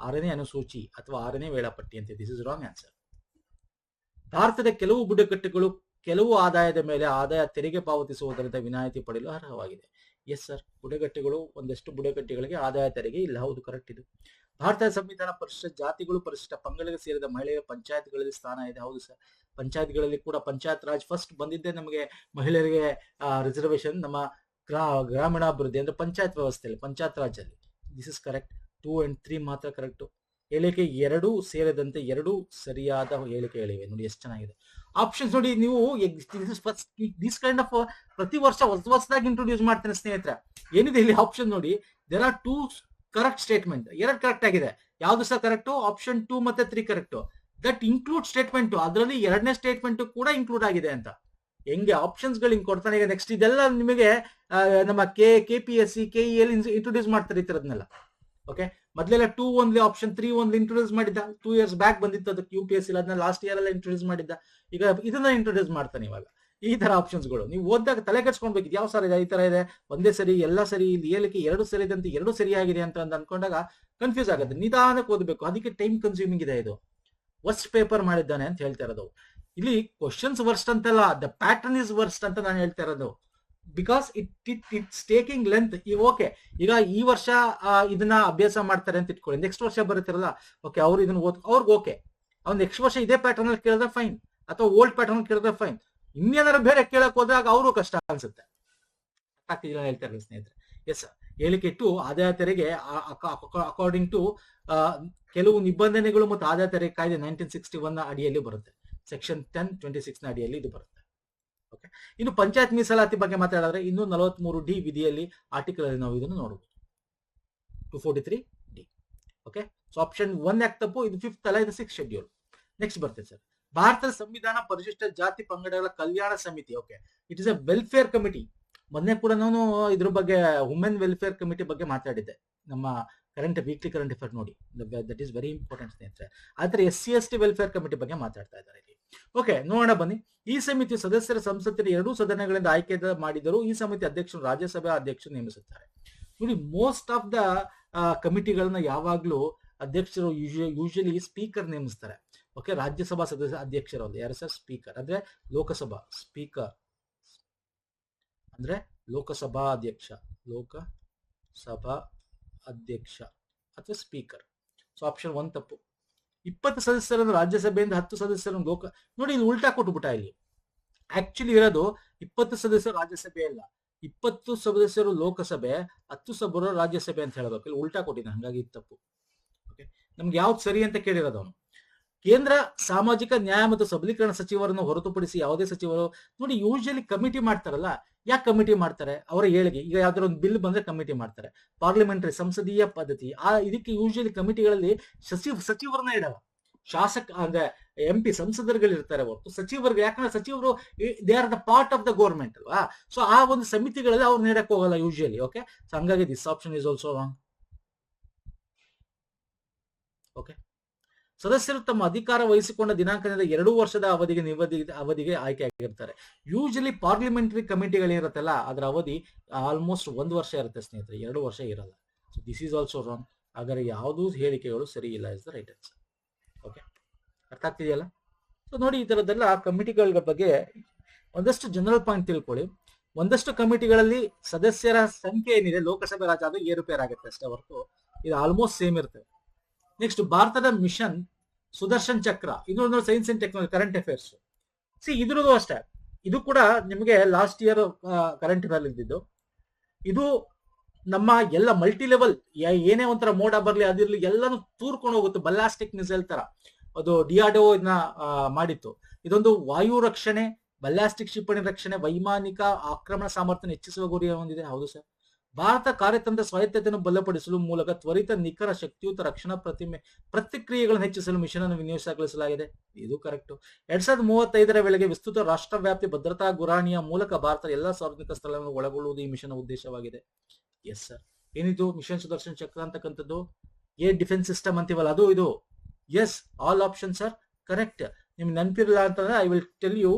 6ನೇ ಅನುಸೂಚಿ ಅಥವಾ 6ನೇ ವೇಳಾಪಟ್ಟಿ ಅಂತ. This is wrong answer. ಭಾರತದ ಕೆಲವು ಬುಡಕಟ್ಟುಗಳು ಕೆಲವು ಆದಾಯದ ಮೇಲೆ ಆದಾಯ ತೆರಿಗೆ ಪಾವತಿಸುವುದರಿಂದ ವಿನಾಯಿತಿ ಪಡೆಯಲು ಅರ್ಹವಾಗಿದೆ. ಎಸ್ ಸರ್, ಬುಡಕಟ್ಟುಗಳು ಒಂದಷ್ಟು ಬುಡಕಟ್ಟುಗಳಿಗೆ ಆದಾಯ ತೆರಿಗೆ ಇಲ್ಲ. ಹೌದು, ಕರೆಕ್ಟ್ ಇದು. ಭಾರತದ ಸಂವಿಧಾನ ಪರಿಶಿಷ್ಟ ಜಾತಿಗಳು ಪರಿಶಿಷ್ಟ ಪಂಗಡಗಳಿಗೆ ಸೇರಿದ ಮಹಿಳೆಯರ ಪಂಚಾಯತ್ಗಳಲ್ಲಿ ಸ್ಥಾನ ಇದೆ. ಹೌದು ಸರ್, ಪಂಚಾಯತ್ಗಳಲ್ಲಿ ಕೂಡ ಪಂಚಾಯತ್ ರಾಜ್ ಫಸ್ಟ್ ಬಂದಿದ್ದೆ ನಮಗೆ ಮಹಿಳೆಯರಿಗೆ ರಿಸರ್ವೇಶನ್ ನಮ್ಮ ಗ್ರಾಮೀಣಾಭಿವೃದ್ಧಿ ಅಂದ್ರೆ ಪಂಚಾಯತ್ ವ್ಯವಸ್ಥೆಯಲ್ಲಿ, ಪಂಚಾಯತ್ ರಾಜ್ ಅಲ್ಲಿ. This is correct. 2 and 3 ಮಾತ್ರ ಕರೆಕ್ಟ್. ಹೇಳಿಕೆ 2 ಸೇರಿದಂತೆ 2 ಸರಿಯಾದ ಹೇಳಿಕೆಗಳಿವೆ. ನೋಡಿ ಎಷ್ಟು ಚೆನ್ನಾಗಿದೆ ಆಪ್ಷನ್ಸ್. ನೋಡಿ ನೀವು ದಿಸ್ ಕೈಂಡ್ ಆಫ್ ಪ್ರತಿ ವರ್ಷ ಹೊಸದಾಗಿ ಇಂಟ್ರೊಡ್ಯೂಸ್ ಮಾಡ್ತೇನೆ ಸ್ನೇಹಿತರೆ. ಏನಿದೆ ಇಲ್ಲಿ ಆಪ್ಷನ್ ನೋಡಿ, there are 2 correct statement. 2 correct ಆಗಿದೆ. ಯಾವ್ದು ಸಹ ಕರೆಕ್ಟ್? ಆಪ್ಷನ್ 2 ಮತ್ತೆ 3 ಕರೆಕ್ಟ್. ದಟ್ ಇನ್ಕ್ಲೂಡ್ ಸ್ಟೇಟ್ಮೆಂಟ್, ಅದರಲ್ಲಿ 2ನೇ ಸ್ಟೇಟ್ಮೆಂಟ್ ಕೂಡ ಇನ್ಕ್ಲೂಡ್ ಆಗಿದೆ ಅಂತ. ಹೆಂಗೆ ಆಪ್ಷನ್ಸ್ ಗಳು ಹಿಂಗ್ ಕೊಡ್ತಾನೆ. ಈಗ ನೆಕ್ಸ್ಟ್ ಇದೆಲ್ಲ ನಿಮಗೆ ನಮ್ಮ KPSC KEL ಇಂಟ್ರೊಡ್ಯೂಸ್ ಮಾಡ್ತಾರೆ ಈ ತರದ್ನೆಲ್ಲ. ಓಕೆ, ಮೊದಲೆಲ್ಲ 2 only ಆಪ್ಷನ್ 3 only ಇಂಟ್ರೊಡ್ಯೂಸ್ ಮಾಡಿದ್ದ. 2 years ಬ್ಯಾಕ್ ಬಂದಿತ್ತು ಅದಕ್ಕೆ UPSC. ಅದನ್ನ ಲಾಸ್ಟ್ ಇಯರ್ ಎಲ್ಲ ಇಂಟ್ರೊಡ್ಯೂಸ್ ಮಾಡಿದ್ದ. ಈಗ ಇದನ್ನ ಇಂಟ್ರೊಡ್ಯೂಸ್ ಮಾಡ್ತಾನೆ ಇವಾಗ. ಈ ತರ ಆಪ್ಷನ್ಸ್ ಗಳು ನೀವು ಓದಿದಾಗ ತಲೆ ಕೆಡ್ಸ್ಕೊಳ್ಬೇಕು. ಯಾವ ಸರ್ ಇದೆ, ಈ ತರ ಇದೆ, ಒಂದೇ ಸರಿ ಎಲ್ಲ ಸರಿ, ಇಲ್ಲಿ ಹೇಳಿಕೆ 2 ಸರಿ ಇದೆ ಅಂತ 2 ಸರಿಯಾಗಿದೆ ಅಂತ ಅನ್ಕೊಂಡಾಗ ಕನ್ಫ್ಯೂಸ್ ಆಗುತ್ತೆ. ನಿಧಾನಕ್ಕೆ ಓದಬೇಕು, ಅದಕ್ಕೆ ಟೈಮ್ ಕನ್ಸ್ಯೂಮಿಂಗ್ ಇದೆ. ಇದು ವರ್ಸ್ಟ್ ಪೇಪರ್ ಮಾಡಿದ್ದಾನೆ ಅಂತ ಹೇಳ್ತಾ ಇರೋದು. ಇಲ್ಲಿ ಕ್ವಶನ್ಸ್ ವರ್ಸ್ಟ್ ಅಂತಲ್ಲ, ದ ಪ್ಯಾಟರ್ನ್ ಇಸ್ ವರ್ಸ್ಟ್ ಅಂತ ನಾನು ಹೇಳ್ತಾ ಇರೋದು. Because it's taking length. Okay, ಈಗ ಈ ವರ್ಷ ಇದನ್ನ ಅಭ್ಯಾಸ ಮಾಡ್ತಾರೆ ಅಂತ ಇಟ್ಕೊಳ್ಳಿ, ನೆಕ್ಸ್ಟ್ ವರ್ಷ ಬರುತ್ತಿರಲ್ಲ, ಓಕೆ ಅವ್ರು ಇದನ್ನ ಅವ್ರಿಗೆ ಓಕೆ, ಅವ್ನು ನೆಕ್ಸ್ಟ್ ವರ್ಷ ಇದೇ ಪ್ಯಾಟರ್ನ್ ಅಲ್ಲಿ ಕೇಳಿದ್ರೆ ಫೈನ್, ಅಥವಾ ಓಲ್ಡ್ ಪ್ಯಾಟರ್ನ್ ಕೇಳಿದ್ರೆ ಫೈನ್. ಇನ್ನೇನಾದ್ರು ಬೇರೆ ಕೇಳಕ್ ಹೋದಾಗ ಅವರು ಕಷ್ಟ ಅನ್ಸುತ್ತೆ. ಹೇಳ್ತಾ ಇರೋದು ಸ್ನೇಹಿತರೆ. ಎಸ್, ಹೇಳಿಕೆ 2 ಆದಾಯ ತೆರಿಗೆ ಅಕಾರ್ಡಿಂಗ್ ಟು ಕೆಲವು ನಿಬಂಧನೆಗಳು ಮತ್ತು ಆದಾಯ ತೆರಿಗೆ ಕಾಯ್ದೆ 1961 ಅಡಿಯಲ್ಲಿ ಬರುತ್ತೆ. ಸೆಕ್ಷನ್ 1026 ನ ಅಡಿಯಲ್ಲಿ ಇದು ಬರುತ್ತೆ. ಓಕೆ, ಇನ್ನು ಪಂಚಾಯತ್ ಮೀಸಲಾತಿ ಬಗ್ಗೆ ಮಾತಾಡಿದ್ರೆ 243D ವಿಧಿಯಲ್ಲಿ ಆರ್ಟಿಕಲ್ ಅಲ್ಲಿ ನಾವು ಇದನ್ನು ನೋಡಬಹುದು. 243D. ಓಕೆ, ಸೊ ಆಪ್ಷನ್ 1 ಯಾಕೆ ತಪ್ಪು? ಇದು 5th ಅಲ್ಲ, ಇದು 6th ಶೆಡ್ಯೂಲ್. ನೆಕ್ಸ್ಟ್ ಬರ್ತದೆ ಸರ್, ಭಾರತದ ಸಂವಿಧಾನ ಪರಿಶಿಷ್ಟ ಜಾತಿ ಪಂಗಡಗಳ ಕಲ್ಯಾಣ ಸಮಿತಿ. Okay, it is A welfare committee. ಮೊನ್ನೆ ಕೂಡ ನಾನು ಇದ್ರ ಬಗ್ಗೆ ವುಮೆನ್ ವೆಲ್ಫೇರ್ ಕಮಿಟಿ ಬಗ್ಗೆ ಮಾತಾಡಿದ್ದೆ ನಮ್ಮ ವೀಕ್ಲಿ ಕರೆಂಟ್ ಅಫೇರ್ ನೋಡಿ. ದಟ್ ಈಸ್ ವೆರಿ ಇಂಪಾರ್ಟೆಂಟ್ ಸ್ನೇಹಿತರೆ. ಆದ್ರೆ SC/ST ವೆಲ್ಫೇರ್ ಕಮಿಟಿ ಬಗ್ಗೆ ಮಾತಾಡ್ತಾ ಇದ್ದಾರೆ ಇಲ್ಲಿ. ಓಕೆ, ನೋಡೋಣ ಬನ್ನಿ. ಈ ಸಮಿತಿ ಸದಸ್ಯರ ಸಂಸತ್ತಿನ 2 ಸದನಗಳಿಂದ ಆಯ್ಕೆ ಮಾಡಿದರೂ ಈ ಸಮಿತಿ ಅಧ್ಯಕ್ಷರು ರಾಜ್ಯಸಭೆ ಅಧ್ಯಕ್ಷರು ನೇಮಿಸುತ್ತಾರೆ. ನೋಡಿ, ಮೋಸ್ಟ್ ಆಫ್ ದ ಕಮಿಟಿಗಳನ್ನ ಯಾವಾಗ್ಲೂ ಅಧ್ಯಕ್ಷರು ಯೂಶಲಿ ಸ್ಪೀಕರ್ ನೇಮಿಸ್ತಾರೆ. ಓಕೆ, ರಾಜ್ಯಸಭಾ ಸದಸ್ಯ ಅಧ್ಯಕ್ಷರು ಯಾರು ಸರ್? ಸ್ಪೀಕರ್. ಅಂದ್ರೆ ಲೋಕಸಭಾ ಸ್ಪೀಕರ್ ಅಂದ್ರೆ ಲೋಕಸಭಾ ಅಧ್ಯಕ್ಷ ಅಥವಾ ಸ್ಪೀಕರ್. ಸೊ ಆಪ್ಷನ್ 1 ತಪ್ಪು. 20 ಸದಸ್ಯರನ್ನು ರಾಜ್ಯಸಭೆಯಿಂದ 10 ಸದಸ್ಯರನ್ನು ನೋಡಿ, ಇಲ್ಲಿ ಉಲ್ಟಾ ಕೊಟ್ಬಿಟ್ಟ. ಇಲ್ಲಿ ಆಕ್ಚುಲಿ ಇರೋದು 20 ಸದಸ್ಯರು ರಾಜ್ಯಸಭೆ ಅಲ್ಲ, 20 ಸದಸ್ಯರು ಲೋಕಸಭೆ, 10 ಸಭ್ಯರು ರಾಜ್ಯಸಭೆ ಅಂತ ಹೇಳಬೇಕು. ಇಲ್ಲಿ ಉಲ್ಟಾ ಕೊಟ್ಟಿದ್ದಾನೆ, ಹಾಗಾಗಿ ಇದು ತಪ್ಪು. ಓಕೆ, ನಮ್ಗೆ ಯಾವ್ದು ಸರಿ ಅಂತ ಕೇಳಿರೋದು ಅವನು. ಕೇಂದ್ರ ಸಾಮಾಜಿಕ ನ್ಯಾಯ ಮತ್ತು ಸಬಲೀಕರಣ ಸಚಿವರನ್ನು ಹೊರತುಪಡಿಸಿ ಯಾವುದೇ ಸಚಿವರು ನೋಡಿ, ಯೂಶಲಿ ಕಮಿಟಿ ಮಾಡ್ತಾರಲ್ಲ. ಯಾಕೆ ಕಮಿಟಿ ಮಾಡ್ತಾರೆ? ಅವರ ಹೇಳಿಕೆ. ಈಗ ಯಾವ್ದಾರ ಒಂದು ಬಿಲ್ ಬಂದ್ರೆ ಕಮಿಟಿ ಮಾಡ್ತಾರೆ. ಪಾರ್ಲಿಮೆಂಟರಿ ಸಂಸದೀಯ ಪದ್ಧತಿ. ಇದಕ್ಕೆ ಯೂಶಲಿ ಕಮಿಟಿಗಳಲ್ಲಿ ಸಚಿವರನ್ನ ಇಡಲ್ಲ. ಶಾಸಕ ಅಂದ್ರೆ MP ಸಂಸದರುಗಳು ಇರ್ತಾರೆ ಹೊರತು ಸಚಿವರಿಗೆ. ಯಾಕಂದ್ರೆ ಸಚಿವರು they are the part of the government ಅಲ್ವಾ. ಸೊ ಆ ಒಂದು ಸಮಿತಿಗಳಲ್ಲಿ ಅವ್ರು ನೀಡಕ್ ಹೋಗಲ್ಲ ಯೂಶಲಿ. ಓಕೆ, ಸೊ ಹಂಗಾಗಿ this option is also wrong. Okay, ಸದಸ್ಯರು ತಮ್ಮ ಅಧಿಕಾರ ವಹಿಸಿಕೊಂಡ ದಿನಾಂಕದಿಂದ 2 ವರ್ಷದ ಅವಧಿಗೆ ಆಯ್ಕೆ ಆಗಿರ್ತಾರೆ. ಯೂಶಲಿ ಪಾರ್ಲಿಮೆಂಟರಿ ಕಮಿಟಿಗಳಿರುತ್ತಲ್ಲ, ಅದರ ಅವಧಿ ಆಲ್ಮೋಸ್ಟ್ 1 ವರ್ಷ ಇರುತ್ತೆ ಸ್ನೇಹಿತರೆ, 2 ವರ್ಷ ಇರಲ್ಲ. So this is also wrong. ಹಾಗಾದ್ರೆ ಯಾವುದೂ ಹೇಳಿಕೆಗಳು ಸರಿ ಇಲ್ಲ is the right answer. Okay, ಅರ್ಥ ಆಗ್ತಿದೆಯಲ್ಲ? ಸೊ ನೋಡಿ, ಈ ತರದೆಲ್ಲ ಕಮಿಟಿಗಳ ಬಗ್ಗೆ ಒಂದಷ್ಟು ಜನರಲ್ ಪಾಯಿಂಟ್ ತಿಳ್ಕೊಳ್ಳಿ. ಒಂದಷ್ಟು ಕಮಿಟಿಗಳಲ್ಲಿ ಸದಸ್ಯರ ಸಂಖ್ಯೆ ಏನಿದೆ ಲೋಕಸಭೆ ರಾಜ್ಯ ಅದು ಏರುಪೇರ್ ಆಗುತ್ತೆ ಅಷ್ಟೇ ಹೊರತು ಇದು ಆಲ್ಮೋಸ್ಟ್ ಸೇಮ್ ಇರ್ತದೆ. ನೆಕ್ಸ್ಟ್, ಭಾರತದ ಮಿಷನ್ ಸುದರ್ಶನ್ ಚಕ್ರ. ಇನ್ನೊಂದು science and technology current affairs. ಇದ್ರದ್ದು ಅಷ್ಟೇ, ಇದು ಕೂಡ ನಿಮಗೆ ಲಾಸ್ಟ್ ಇಯರ್ ಕರೆಂಟ್ ಅಫೇರ್ ಇದ್ದಿದ್ದು. ಇದು ನಮ್ಮ ಎಲ್ಲ ಮಲ್ಟಿ ಲೆವೆಲ್ ಏನೇ ಒಂಥರ ಮೋಡ ಬರ್ಲಿ ಅದಿರ್ಲಿ ಎಲ್ಲಾನು ತೂರ್ಕೊಂಡು ಹೋಗುತ್ತೆ. ಬಲ್ಲಾಸ್ಟಿಕ್ ಮಿಸೈಲ್ ತರ ಅದು DRDO ಇದನ್ನ ಮಾಡಿತ್ತು. ಇದೊಂದು ವಾಯು ರಕ್ಷಣೆ, ಬಲ್ಲಾಸ್ಟಿಕ್ ಕ್ಷಿಪಣಿ ರಕ್ಷಣೆ, ವೈಮಾನಿಕ ಆಕ್ರಮಣ ಸಾಮರ್ಥ್ಯ ಹೆಚ್ಚಿಸುವ ಗುರಿ ಹೊಂದಿದೆ. ಹೌದು ಸರ್. ಭಾರತ ಕಾರ್ಯತಂತ್ರ ಸ್ವಾಯತ್ತತೆಯನ್ನು ಬಲಪಡಿಸುವ ಮೂಲಕ ತ್ವರಿತ ನಿಖರ ಶಕ್ತಿಯುತ ರಕ್ಷಣಾ ಪ್ರತಿಕ್ರಿಯೆಗಳನ್ನು ಹೆಚ್ಚಿಸಲು ಮಿಷನ್ ಅನ್ನು ವಿನ್ಯಾಸಗೊಳಿಸಲಾಗಿದೆ. ಇದು ಕರೆಕ್ಟ್. 2035ರ ವೇಳೆಗೆ ವಿಸ್ತೃತ ರಾಷ್ಟ್ರವ್ಯಾಪಿ ಭದ್ರತಾ ಗುರಾಣಿಯ ಮೂಲಕ ಭಾರತದ ಎಲ್ಲಾ ಸಾರ್ವಜನಿಕ ಸ್ಥಳಗಳನ್ನು ಒಳಗೊಳ್ಳುವುದು ಈ ಮಿಷನ್ ಉದ್ದೇಶವಾಗಿದೆ. Yes sir. ಏನಿದು ಮಿಷನ್ ಸುದರ್ಶನ್ ಚಕ್ರ ಅಂತಕ್ಕಂಥದ್ದು? ಏರ್ ಡಿಫೆನ್ಸ್ ಸಿಸ್ಟಮ್ ಅಂತೀವಲ್ಲ, ಅದು ಇದು. Yes, all option sir. Correct. ನಿಮ್ಗೆ ನೆನಪಿರಲ್ಲ ಅಂತಂದ್ರೆ ಐ ವಿಲ್ ಟೆಲ್ ಯು,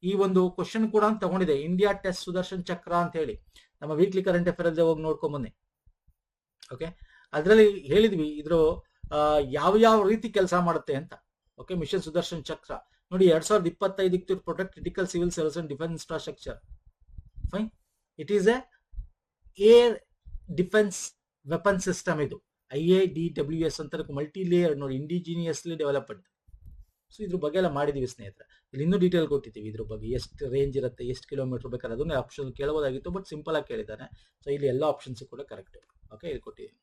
ಈ ಒಂದು ಕ್ವಶನ್ ಕೂಡ ತಗೊಂಡಿದೆ, ಇಂಡಿಯಾ ಟೆಸ್ಟ್ ಸುದರ್ಶನ್ ಚಕ್ರ ಅಂತ ಹೇಳಿ, ನಮ್ಮ ವೀಕ್ಲಿ ಕರೆಂಟ್ ಅಫೇರ್ ಅಲ್ಲಿ ಹೋಗಿ ನೋಡ್ಕೊಂಡ್ ಬನ್ನಿ. ಓಕೆ, ಅದರಲ್ಲಿ ಹೇಳಿದ್ವಿ ಇದ್ರ ಯಾವ ಯಾವ ರೀತಿ ಕೆಲಸ ಮಾಡುತ್ತೆ ಅಂತ. ಓಕೆ, ಮಿಷನ್ ಸುದರ್ಶನ್ ಚಕ್ರ ನೋಡಿ 2025 to protect critical civil service and defence infrastructure. Fine, it is a air defence weapon system. ಇದು IADWS ಅಂತ ಮಲ್ಟಿ ಲೇಯರ್ ನೋಡಿ, ಇಂಡಿಜಿನಿಯಸ್ಲಿ ಡೆವಲಪ್ಡ್. ಸೊ ಇದ್ರ ಬಗ್ಗೆ ಎಲ್ಲ ಮಾಡಿದೀವಿ ಸ್ನೇಹಿತರೆ, ಇಲ್ಲಿ ಇನ್ನೂ ಡೀಟೇಲ್ ಕೊಟ್ಟಿದ್ದೀವಿ ಇದ್ರ ಬಗ್ಗೆ, ಎಷ್ಟು ರೇಂಜ್ ಇರುತ್ತೆ, ಎಷ್ಟು ಕಿಲೋಮೀಟರ್ ಬೇಕಾದ್ರೆ ಅದನ್ನೇ ಆಪ್ಷನ್ ಕೇಳಬಹುದಾಗಿತ್ತು, ಬಟ್ ಸಿಂಪಲ್ ಆಗಿ ಕೇಳಿದ್ದಾನೆ. ಸೊ ಇಲ್ಲಿ ಎಲ್ಲ ಆಪ್ಷನ್ಸ್ ಕೂಡ ಕರೆಕ್ಟ್. ಓಕೆ, ಇದು ಕೊಟ್ಟಿದ್ದೀನಿ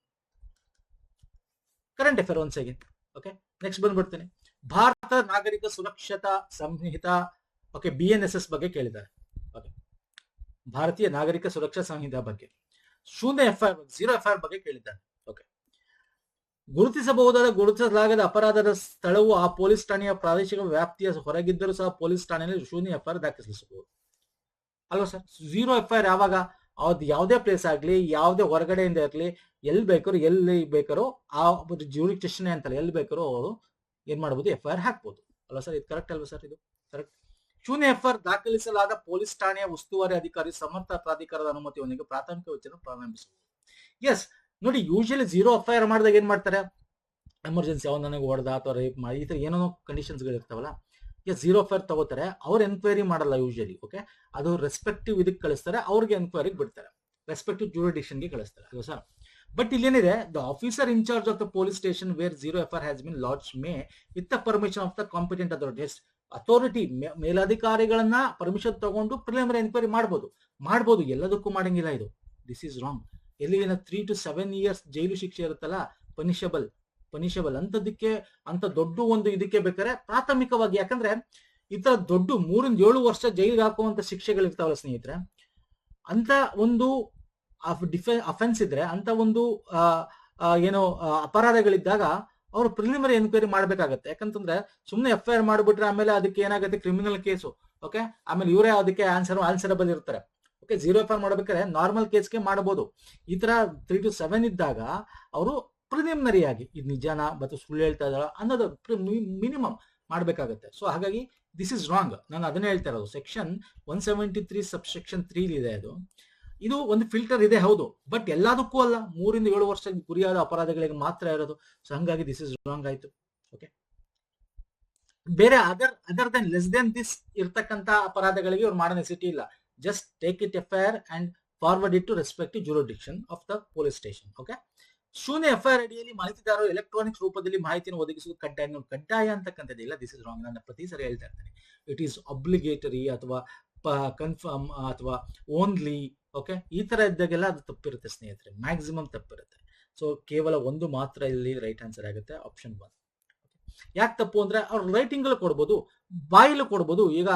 current affair once again. Okay, next ಬಂದ್ಬಿಡ್ತೇನೆ, ಭಾರತ ನಾಗರಿಕ ಸುರಕ್ಷತಾ ಸಂಹಿತಾ. ಓಕೆ, BNSS ಬಗ್ಗೆ ಕೇಳಿದ್ದಾರೆ. ಓಕೆ, ಭಾರತೀಯ ನಾಗರಿಕ ಸುರಕ್ಷಾ ಸಂಹಿತಾ ಬಗ್ಗೆ. ಶೂನ್ಯ FIR, 0 FIR ಬಗ್ಗೆ ಕೇಳಿದ್ದಾರೆ. ಓಕೆ, ಗುರುತಿಸಬಹುದಾದ ಗುರುತಿಸಲಾಗದ ಅಪರಾಧದ ಸ್ಥಳವು ಆ ಪೊಲೀಸ್ ಠಾಣೆಯ ಪ್ರಾದೇಶಿಕ ವ್ಯಾಪ್ತಿಯ ಹೊರಗಿದ್ದರೂ ಸಹ ಪೊಲೀಸ್ ಠಾಣೆಯಲ್ಲಿ ಶೂನ್ಯ FIR ದಾಖಲಿಸಬಹುದು ಅಲ್ವಾ ಸರ್? 0 FIR ಯಾವಾಗ? ಅವ್ದು ಯಾವುದೇ ಪ್ಲೇಸ್ ಆಗ್ಲಿ, ಯಾವುದೇ ಹೊರಗಡೆಯಿಂದ ಇರಲಿ, ಎಲ್ಲಿ ಬೇಕಾರೋ ಆ ಜ್ಯೂರಿಡಿಕ್ಷನ್ ಅಂತಲ್ಲ, ಎಲ್ಲಿ ಬೇಕಾರೋ ಅವರು ಏನ್ ಮಾಡಬಹುದು, FIR ಹಾಕ್ಬೋದು ಅಲ್ವಾ ಸರ್? ಇದು ಕರೆಕ್ಟ್ ಅಲ್ವಾ ಸರ್? ಇದು ಕರೆಕ್ಟ್. ಶೂನ್ಯ FIR ದಾಖಲಿಸಲಾದ ಪೊಲೀಸ್ ಠಾಣೆಯ ಉಸ್ತುವಾರಿ ಅಧಿಕಾರಿ ಸಮರ್ಥ ಪ್ರಾಧಿಕಾರದ ಅನುಮತಿಯೊಂದಿಗೆ ಪ್ರಾಥಮಿಕ ವಿಚಾರಣೆ ಪ್ರಾರಂಭಿಸಬಹುದು. ಎಸ್ ನೋಡಿ, ಯೂಶಲಿ 0 FIR ಮಾಡಿದಾಗ ಏನ್ ಮಾಡ್ತಾರೆ, ಎಮರ್ಜೆನ್ಸಿ ಅವ್ನು ನನಗೆ ಹೊಡೆದ ಅಥವಾ ರೇಪ್ ಮಾಡಿ, ಈ ತರ ಏನೋ ಕಂಡೀಷನ್ಸ್ಗಳು ಇರ್ತಾವಲ್ಲ, 0 FIR ತಗೋತಾರೆ. ಅವ್ರು ಎನ್ಕ್ವೈರಿ ಮಾಡಲ್ಲ ಯೂಶಲಿ. ಓಕೆ, ಅದು ರೆಸ್ಪೆಕ್ಟಿವ್ ಇದಕ್ಕೆ ಕಳಿಸ್ತಾರೆ, ಅವ್ರಿಗೆ ಎನ್ಕ್ವೈರಿಗೆ ಬಿಡ್ತಾರೆ, ರೆಸ್ಪೆಕ್ಟಿವ್ ಜ್ಯೂರಿಡಿಕ್ಷನ್ಗೆ ಕಳಿಸ್ತಾರೆ ಅಲ್ವಾ ಸರ್? ಬಟ್ ಇಲ್ಲೇನಿದೆ, the officer in charge of the police station where 0 FIR has been lodged may with the permission of the competent authority. ಮೇಲಾಧಿಕಾರಿಗಳನ್ನ ಪರ್ಮಿಷನ್ ತಗೊಂಡು ಪ್ರಿಲಿಮಿನರಿ ಎನ್ಕ್ವೈರಿ ಮಾಡ್ಬೋದು, ಎಲ್ಲದಕ್ಕೂ ಮಾಡಂಗಿಲ್ಲ ಇದು. This is wrong. ಎಲ್ಲಿ 3 to 7 years ಜೈಲು ಶಿಕ್ಷೆ ಇರುತ್ತಲ್ಲ, ಪನಿಷಬಲ್ ಅಂತದಕ್ಕೆ, ಅಂತ ದೊಡ್ಡ ಒಂದು ಇದಕ್ಕೆ ಬೇಕಾದ್ರೆ ಪ್ರಾಥಮಿಕವಾಗಿ, ಯಾಕಂದ್ರೆ ಈ ತರ ದೊಡ್ಡ 3 ಇಂದ 7 ವರ್ಷ ಜೈಲಿಗೆ ಹಾಕುವಂತ ಶಿಕ್ಷೆಗಳು ಇರ್ತಾವಲ್ಲ ಸ್ನೇಹಿತರೆ, ಅಂತ ಒಂದು ಅಫೆನ್ಸ್ ಇದ್ರೆ, ಅಂತ ಒಂದು ಏನೋ ಅಪರಾಧಗಳಿದ್ದಾಗ ಅವರು ಪ್ರಿಲಿಮಿನರಿ ಎನ್ಕ್ವೈರಿ ಮಾಡ್ಬೇಕಾಗತ್ತೆ. ಯಾಕಂತಂದ್ರೆ ಸುಮ್ಮನೆ FIR ಮಾಡ್ಬಿಟ್ರೆ ಆಮೇಲೆ ಅದಕ್ಕೆ ಏನಾಗುತ್ತೆ, ಕ್ರಿಮಿನಲ್ ಕೇಸು. ಓಕೆ, ಆಮೇಲೆ ಇವರೇ ಅದಕ್ಕೆ ಆನ್ಸರಬಲ್ ಇರ್ತಾರೆ. ಓಕೆ, 0 FIR ಮಾಡ್ಬೇಕಾದ್ರೆ ನಾರ್ಮಲ್ ಕೇಸ್ಗೆ ಮಾಡಬಹುದು. ಈ ತರ 3 to 7 ಇದ್ದಾಗ ಅವರು ಪ್ರಿಲಿಮಿನರಿ ಆಗಿ ಇದು ನಿಜಾನ ಮತ್ತು ಸುಳ್ಳು ಹೇಳ್ತಾ ಇದ್ದಾಳ ಅನ್ನೋದು ಮಿನಿಮಮ್ ಮಾಡ್ಬೇಕಾಗತ್ತೆ. ಸೊ ಹಾಗಾಗಿ ದಿಸ್ ಇಸ್ ರಾಂಗ್. ನಾನು ಅದನ್ನೇ ಹೇಳ್ತಾ ಇರೋದು. ಸೆಕ್ಷನ್ 173 ಸಬ್ಸೆಕ್ಷನ್ 3 ಇದೆ. ಇದು ಒಂದು ಫಿಲ್ಟರ್ ಇದೆ, ಹೌದು, ಬಟ್ ಎಲ್ಲದಕ್ಕೂ ಅಲ್ಲ, 3 ಇಂದ 7 ವರ್ಷ ಗುರಿಯಾದ ಅಪರಾಧಗಳಿಗೆ ಮಾತ್ರ ಇರೋದು. ಸೊ ಹಂಗಾಗಿ ದಿಸ್ ಇಸ್ ರಾಂಗ್ ಆಯ್ತು. ಓಕೆ, ಬೇರೆ other than less than this ಇರ್ತಕ್ಕಂತ ಅಪರಾಧಗಳಿಗೆ ಇವ್ರು ಮಾಡೋ ನೆಸಿಟಿ ಇಲ್ಲ. Just take it FIR and forward it to respective jurisdiction of the police station. Okay, ಶೂನ್ಯ FIR ಅಡಿಯಲ್ಲಿ ಮಾಹಿತಿದಾರರು ಎಲೆಕ್ಟ್ರಾನಿಕ್ಸ್ ರೂಪದಲ್ಲಿ ಮಾಹಿತಿಯನ್ನು ಒದಗಿಸುವುದು ಕಡ್ಡಾಯ ಅಂತಕ್ಕಂಥದ್ದಿಲ್ಲ. This is wrong. ನಾನು ಪ್ರತಿ ಸರಿ ಹೇಳ್ತಾ ಇರ್ತೇನೆ, ಇಟ್ ಈಸ್ ಅಬ್ಲಿಗೇಟರಿ ಅಥವಾ ಕನ್ಫರ್ಮ್ ಅಥವಾ ಓನ್ಲಿ. ಓಕೆ, ಈ ತರ ಇದ್ದಾಗೆಲ್ಲ ಅದು ತಪ್ಪಿರುತ್ತೆ ಸ್ನೇಹಿತರೆ, ಮ್ಯಾಕ್ಸಿಮಮ್ ತಪ್ಪಿರುತ್ತೆ. ಸೊ ಕೇವಲ ಒಂದು ಮಾತ್ರ ಇಲ್ಲಿ ರೈಟ್ ಆನ್ಸರ್ ಆಗುತ್ತೆ, ಆಪ್ಷನ್ 1. ಯಾಕೆ ತಪ್ಪು ಅಂದ್ರೆ ಅವ್ರು ರೈಟಿಂಗ್ ಕೊಡ್ಬೋದು, ಬಾಯಿಲು ಕೊಡ್ಬೋದು. ಈಗ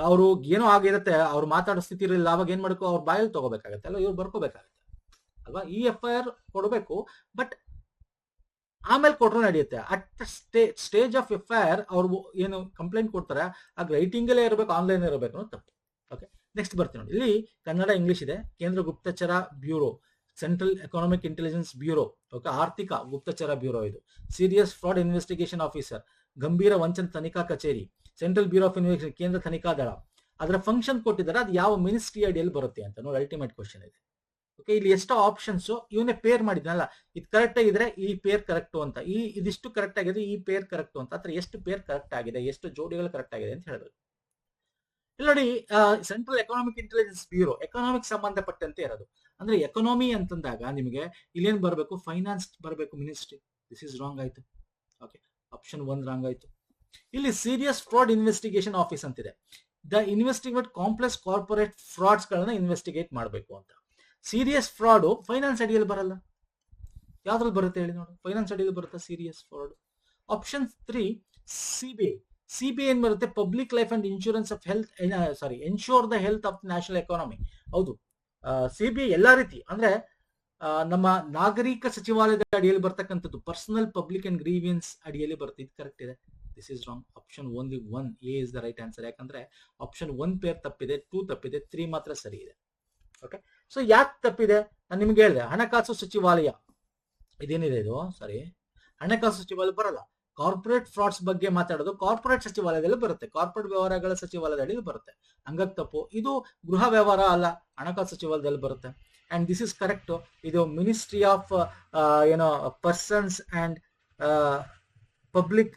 ಅವರು ಏನೋ ಆಗಿರುತ್ತೆ, ಅವ್ರು ಮಾತಾಡೋ ಸ್ಥಿತಿ ಇರಲಿಲ್ಲ, ಅವಾಗ ಏನ್ ಮಾಡ್ಕೋ, ಅವ್ರ ಬಾಯಲ್ಲಿ ತಗೋಬೇಕಾಗತ್ತೆ ಅಲ್ಲ, ಇವ್ರು ಬರ್ಕೋಬೇಕಾಗತ್ತೆ ಅಲ್ವಾ? ಈ FIR ಕೊಡಬೇಕು, ಬಟ್ ಆಮೇಲೆ ಕೊಟ್ರು ನಡೆಯುತ್ತೆ. ಅಟ್ ಸ್ಟೇಜ್ ಆಫ್ FIR ಅವ್ರು ಏನು ಕಂಪ್ಲೇಂಟ್ ಕೊಡ್ತಾರೆ, ಆಗ ರೈಟಿಂಗ್ ಅಲ್ಲೇ ಇರಬೇಕು, ಆನ್ಲೈನ್ ಇರಬೇಕು ಅನ್ನೋದು ತಪ್ಪು. ಓಕೆ, ನೆಕ್ಸ್ಟ್ ಬರ್ತೀನಿ ನೋಡಿ. ಇಲ್ಲಿ ಕನ್ನಡ, ಇಂಗ್ಲಿಷ್ ಇದೆ. ಕೇಂದ್ರ ಗುಪ್ತಚರ bureau, central economic intelligence bureau. Okay, ಆರ್ಥಿಕ ಗುಪ್ತಚರ ಬ್ಯೂರೋ ಇದು. ಸೀರಿಯಸ್ ಫ್ರಾಡ್ ಇನ್ವೆಸ್ಟಿಗೇಷನ್ ಆಫೀಸರ್, ಗಂಭೀರ ವಂಚನೆ ತನಿಖಾ ಕಚೇರಿ, ಸೆಂಟ್ರಲ್ ಬ್ಯೂರೋ ಆಫ್ ಇನ್ವೆಸ್ಟಿಗೇಷನ್, ಕೇಂದ್ರ ತನಿಖಾ ದಳ. ಅದರ ಫಂಕ್ಷನ್ ಕೊಟ್ಟಿದ್ದಾರೆ, ಅದು ಯಾವ ಮಿನಿಸ್ಟ್ರಿ ಅಡಿಯಲ್ಲಿ ಬರುತ್ತೆ ಅಂತ ನೋಡಿ. ಅಲ್ಟಿಮೇಟ್ ಕ್ವಶನ್ ಇದೆ. ಓಕೆ, ಇಲ್ಲಿ ಎಷ್ಟು ಆಪ್ಷನ್ಸ್ ಇವನೇ ಪೇರ್ ಮಾಡಿದ್ನಲ್ಲ, ಇದು ಕರೆಕ್ಟ್ ಆಗಿದ್ರೆ ಈ ಪೇರ್ ಕರೆಕ್ಟ್ ಅಂತ, ಇದಿಷ್ಟು ಕರೆಕ್ಟ್ ಆಗಿದೆ, ಈ ಪೇರ್ ಕರೆಕ್ಟ್ ಅಂತ. ಅಥವಾ ಎಷ್ಟು ಪೇರ್ ಕರೆಕ್ಟ್ ಆಗಿದೆ, ಎಷ್ಟು ಜೋಡಿಗಳು ಕರೆಕ್ಟ್ ಆಗಿದೆ ಅಂತ ಹೇಳಬೇಕು. ಇಲ್ಲಿ ನೋಡಿ, central economic intelligence bureau economic ಸಂಬಂಧಪಟ್ಟಂತೆ ಇರೋದು. ಅಂದ್ರೆ ಎಕನಾಮಿ ಅಂತಂದಾಗ ನಿಮಗೆ ಇಲ್ಲೇನ್ ಬರಬೇಕು, ಫೈನಾನ್ಸ್ ಬರಬೇಕು, ಮಿನಿಸ್ಟ್ರಿ. ದಿಸ್ ಇಸ್ ರಾಂಗ್ ಆಯ್ತು. ಓಕೆ, ಆಪ್ಷನ್ 1 ರಾಂಗ್ ಆಯ್ತು. ಇಲ್ಲಿ ಸೀರಿಯಸ್ ಫ್ರಾಡ್ ಇನ್ವೆಸ್ಟಿಗೇಷನ್ ಆಫೀಸ್ ಅಂತಿದೆ. The investigate complex corporate frauds ಗಳನ್ನ ಇನ್ವೆಸ್ಟಿಗೇಟ್ ಮಾಡಬೇಕು ಅಂತ. ಸೀರಿಯಸ್ ಫ್ರಾಡ್ ಫೈನಾನ್ಸ್ ಅಡಿಯಲ್ಲಿ ಬರಲ್ಲ. ಯಾವ್ದ್ರಲ್ಲಿ ಬರುತ್ತೆ ಹೇಳಿ ನೋಡು, ಫೈನಾನ್ಸ್ ಅಡಿಯಲ್ಲಿ ಬರುತ್ತೆ ಸೀರಿಯಸ್ ಫ್ರಾಡ್. ಆಪ್ಷನ್ 3 CBI ಏನ್ ಬರುತ್ತೆ, public life and insurance of health, ensure the health of national economy. ಹೌದು, CBI ಎಲ್ಲಾ ರೀತಿ ಅಂದ್ರೆ ನಮ್ಮ ನಾಗರಿಕ ಸಚಿವಾಲಯದ ಅಡಿಯಲ್ಲಿ ಬರ್ತಕ್ಕಂಥದ್ದು. ಪರ್ಸನಲ್ ಪಬ್ಲಿಕ್ ಅಂಡ್ ಗ್ರೀವಿಯನ್ಸ್ ಅಡಿಯಲ್ಲಿ ಬರುತ್ತೆ. ಇದು ಕರೆಕ್ಟ್ ಇದೆ. This is wrong. Option only 1 A is the right answer. ಯಾಕಂದ್ರೆ ಆಪ್ಷನ್ 1 ಪೇರ್ ತಪ್ಪಿದೆ, 2 ತಪ್ಪಿದೆ, 3 ಮಾತ್ರ ಸರಿ ಇದೆ. ಓಕೆ, ಸೊ ಯಾಕೆ ತಪ್ಪಿದೆ ನಾನು ನಿಮ್ಗೆ ಹೇಳಿದೆ. ಹಣಕಾಸು ಸಚಿವಾಲಯ ಇದೇನಿದೆ ಇದು, ಹಣಕಾಸು ಸಚಿವಾಲಯ ಬರಲ್ಲ. ಕಾರ್ಪೊರೇಟ್ ಫ್ರಾಡ್ಸ್ ಬಗ್ಗೆ ಮಾತಾಡೋದು ಕಾರ್ಪೊರೇಟ್ ಸಚಿವಾಲಯದಲ್ಲಿ ಬರುತ್ತೆ, ಕಾರ್ಪೊರೇಟ್ ವ್ಯವಹಾರಗಳ ಸಚಿವಾಲಯದಲ್ಲಿ ಬರುತ್ತೆ. ಹಂಗಾಗಿ ತಪ್ಪು. ಇದು ಗೃಹ ವ್ಯವಹಾರ ಅಲ್ಲ, ಹಣಕಾಸು ಸಚಿವಾಲಯದಲ್ಲಿ ಬರುತ್ತೆ. And this is correct. ಇದು ಮಿನಿಸ್ಟ್ರಿ ಆಫ್ ಏನೋ ಪರ್ಸನ್ಸ್ ಅಂಡ್ ಪಬ್ಲಿಕ್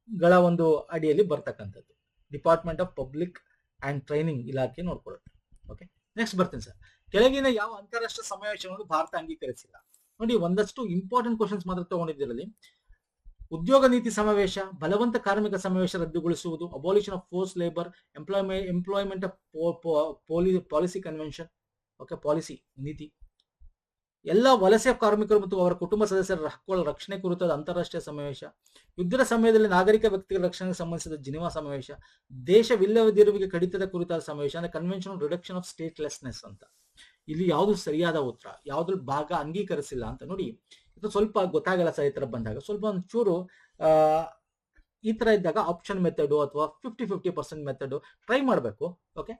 ಗಳ ಒಂದು ಅಡಿಯಲ್ಲಿ ಬರ್ತಕ್ಕಂಥದ್ದು. Department of public and training ಇಲಾಖೆ ನೋಡ್ಕೊಳ್ಳುತ್ತೆ. ಓಕೆ, ನೆಕ್ಸ್ಟ್ ಬರ್ತೀನಿ ಸರ್. ಕೆಳಗಿನ ಯಾವ ಅಂತಾರಾಷ್ಟ್ರೀಯ ಸಮಾವೇಶಗಳನ್ನು ಭಾರತ ಅಂಗೀಕರಿಸಿಲ್ಲ? ನೋಡಿ, ಒಂದಷ್ಟು ಇಂಪಾರ್ಟೆಂಟ್ ಕ್ವಶನ್ಸ್ ಮಾತ್ರ ತಗೊಂಡಿದ್ದಿರಲ್ಲಿ. ಉದ್ಯೋಗ ನೀತಿ ಸಮಾವೇಶ, ಬಲವಂತ ಕಾರ್ಮಿಕ ಸಮಾವೇಶ ರದ್ದುಗೊಳಿಸುವುದು, abolition of force labour, employment of policy convention, okay, policy ನೀತಿ, ಎಲ್ಲ ವಲಸೆ ಕಾರ್ಮಿಕರು ಮತ್ತು ಅವರ ಕುಟುಂಬ ಸದಸ್ಯರ ಹಕ್ಕುಗಳ ರಕ್ಷಣೆ ಕುರಿತಾದ ಅಂತಾರಾಷ್ಟ್ರೀಯ ಸಮಾವೇಶ, ಯುದ್ಧದ ಸಮಯದಲ್ಲಿ ನಾಗರಿಕ ವ್ಯಕ್ತಿಗಳ ರಕ್ಷಣೆಗೆ ಸಂಬಂಧಿಸಿದ ಜಿನಿವಾ ಸಮಾವೇಶ, ದೇಶವಿಲ್ಲದಿರುವಿಕೆ ಕಡಿತದ ಕುರಿತಾದ ಸಮಾವೇಶ, ಅಂದ್ರೆ ಕನ್ವೆನ್ಷನ್ ಆನ್ ರಿಡಕ್ಷನ್ ಆಫ್ ಸ್ಟೇಟ್ಲೆಸ್ನೆಸ್ ಅಂತ. ಇಲ್ಲಿ ಯಾವುದು ಸರಿಯಾದ ಉತ್ತರ, ಯಾವ್ದ್ರ ಭಾಗ ಅಂಗೀಕರಿಸಿಲ್ಲ ಅಂತ ನೋಡಿ. ಇದು ಸ್ವಲ್ಪ ಗೊತ್ತಾಗಲ್ಲ ಸರ್, ಈ ತರ ಬಂದಾಗ ಸ್ವಲ್ಪ ಒಂಚೂರು ಈ ತರ ಇದ್ದಾಗ ಆಪ್ಷನ್ ಮೆಥಡ್ ಅಥವಾ 50-50% ಮೆಥಡ್ ಟ್ರೈ ಮಾಡಬೇಕು. ಓಕೆ,